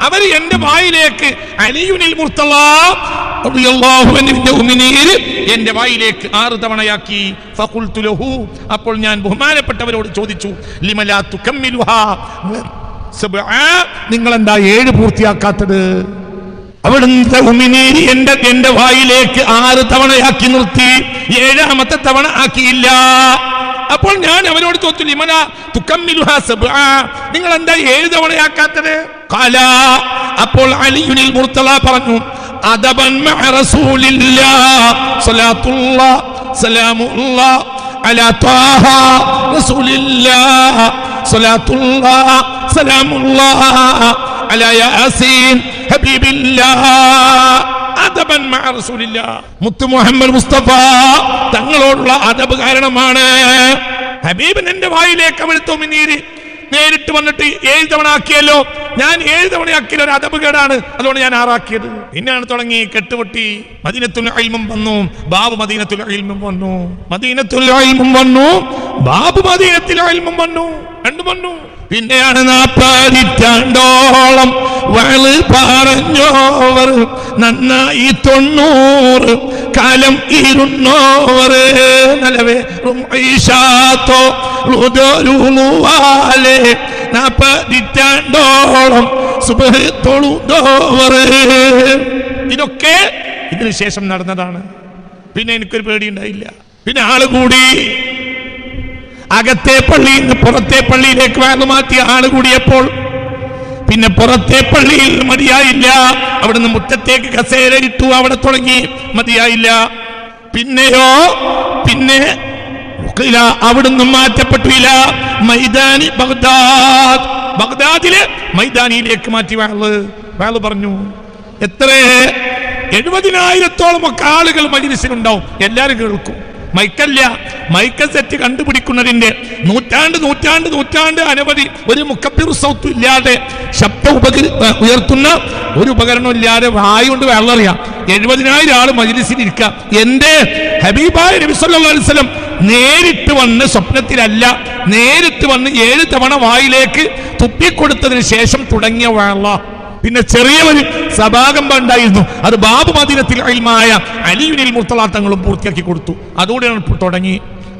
അവർ എന്റെ വായിലേക്ക് അലിയുൽ മുർത്തള റളിയല്ലാഹു അൻഹുവിന്റെ ഉമിനീര് എന്റെ വായിലേക്ക് 6 തവണയാക്കി. ഫഖുൽതു ലഹു, അപ്പോൾ ഞാൻ ബഹുമാനപ്പെട്ടവരോട് ചോദിച്ചു, ലിമലാ തുകമ്മിലുഹാ, നിങ്ങൾ എന്താ 7 പൂർത്തിയാക്കാത്തത്? അവിടുത്തെ ഉമിനീര് എന്റെ വായിലേക്ക് 6 തവണയാക്കി നിർത്തി, 7ാമത്തെ തവണ ആക്കിയില്ല. അപ്പോൾ ഞാൻ അവരോട് ചോദിച്ചു, ലിമന തുകമ്മിലുഹാ സബ്ആ, നിങ്ങൾ എന്താ 7 തവണയാക്കാത്തത്? ഖാല, അപ്പോൾ അലിയുൽ മുർത്തള പറഞ്ഞു, അദബൻ മഅ റസൂലില്ലാഹ് സ്വലാത്തുല്ലാഹ് സലാമുല്ലാഹ് അലാ ത്വാഹ റസൂലില്ലാഹ് സ്വലാത്തുല്ലാഹ് സലാമുല്ലാഹ് അലാ യാസീൻ ഹബീബില്ലാഹ്. അദബൻ മഅ റസൂലില്ലാഹ്, മുത്ത് മുഹമ്മദ് മുസ്തഫ തങ്ങളോടുള്ള അദബ് കാരണമാണ്. ഹബീബൻ എന്റെ വായിലേക്ക് അവിടുത്തെ ഉമിനീര് നേരിട്ട് വന്നിട്ട് 7 തവണ ആക്കിയല്ലോ. ഞാൻ 7 തവണ ആക്കിയ ഒരു അദബ് കേടാണ്, അതുകൊണ്ട് ഞാൻ 6 ആക്കിയത്. പിന്നെയാണ് തുടങ്ങി കെട്ടുപൊട്ടി. മദീനത്തുൽ ഇൽമും വന്നു, ബാബു മദീനത്തുൽ ഇൽമും വന്നു. മദീനത്തുൽ ഇൽമും വന്നു, ബാബു മദീനത്തുൽ ഇൽമും വന്നു, രണ്ടും വന്നു. പിന്നെയാണ് 40 പറഞ്ഞോവർ നന്നായി 90 കാലം ഇരുന്നോവറ് നലവേ ഈശാത്തോ ലുദോലുവാലേ 40 സുബ്ഹ് തൊഴുതോവറ്. ഇതൊക്കെ ഇതിനു ശേഷം നടന്നതാണ്. പിന്നെ എനിക്കൊരു പേടി ഉണ്ടായില്ല. പിന്നെ ആള് കൂടി. അകത്തെ പള്ളിയിൽ നിന്ന് പുറത്തെ പള്ളിയിലേക്ക് വാങ്ങു മാറ്റിയ ആള് കൂടിയപ്പോൾ പിന്നെ പുറത്തെ പള്ളിയിൽ മതിയായില്ല. അവിടുന്ന് മുറ്റത്തേക്ക് കസേര ഇട്ടു, അവിടെ തുടങ്ങി, മതിയായില്ല. പിന്നെയോ പിന്നെ അവിടുന്ന് മാറ്റപ്പെട്ടില്ല. മൈതാനി ബഗ്ദാദ്, ബഗ്ദാദിലെ മൈതാനിയിലേക്ക് മാറ്റി വാള് പറഞ്ഞു. എത്ര 70,000-ഓളം ഒക്കെ ആളുകൾ മജ്‌ലിസിലുണ്ടാവും. എല്ലാവരും കേൾക്കും. മൈക്കല്ല, മൈക്ക സെറ്റ് കണ്ടുപിടിക്കുന്നതിന്റെ നൂറ്റാണ്ട് അനവധി ഒരു മുക്കബിർ സൗത്ത് ഇല്ലാതെ ശബ്ദം ഉയർത്തുന്ന ഒരു ഉപകരണം ഇല്ലാതെ വായു കൊണ്ട് വെള്ളറിയാം. 70,000 ആള് മജ്‌ലിസിൽ ഇരിക്കുക. എന്റെ ഹബീബായ നബി സല്ലല്ലാഹു അലൈഹി വസല്ലം നേരിട്ട് വന്ന്, സ്വപ്നത്തിലല്ല, നേരിട്ട് വന്ന് 7 തവണ വായിലേക്ക് തുപ്പിക്കൊടുത്തതിന് ശേഷം തുടങ്ങിയ വെള്ള. പിന്നെ ചെറിയ ഒരു സഭാകമ്പ ഉണ്ടായിരുന്നു. അത് ബാബു മദീനത്തിൽ ഇൽമായ അലിയുനിൽ മുർത്തള തങ്ങളും പൂർത്തിയാക്കി കൊടുത്തു. അതോടെയാണ് തുടങ്ങി.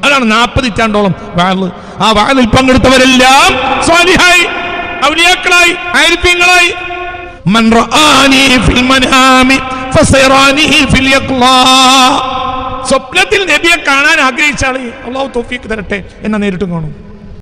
അതാണ് 40 നൂറ്റാണ്ടോളം വാള്. ആ വാളിൽ പങ്കെടുത്തവരെല്ലാം സ്വാലിഹായി, ഔലിയാക്കളായി, ആരിഫീങ്ങളായി. മൻ റആനി ഫിൽ മനാമി ഫസയറാനി ഫിൽ യഖ്ലാ. സ്വപ്നത്തിൽ നബിയെ കാണാൻ ആഗ്രഹിച്ച ആളെ അല്ലാഹു തൗഫീഖ് തരട്ടെ. എന്നെ നേരിട്ടും കാണും.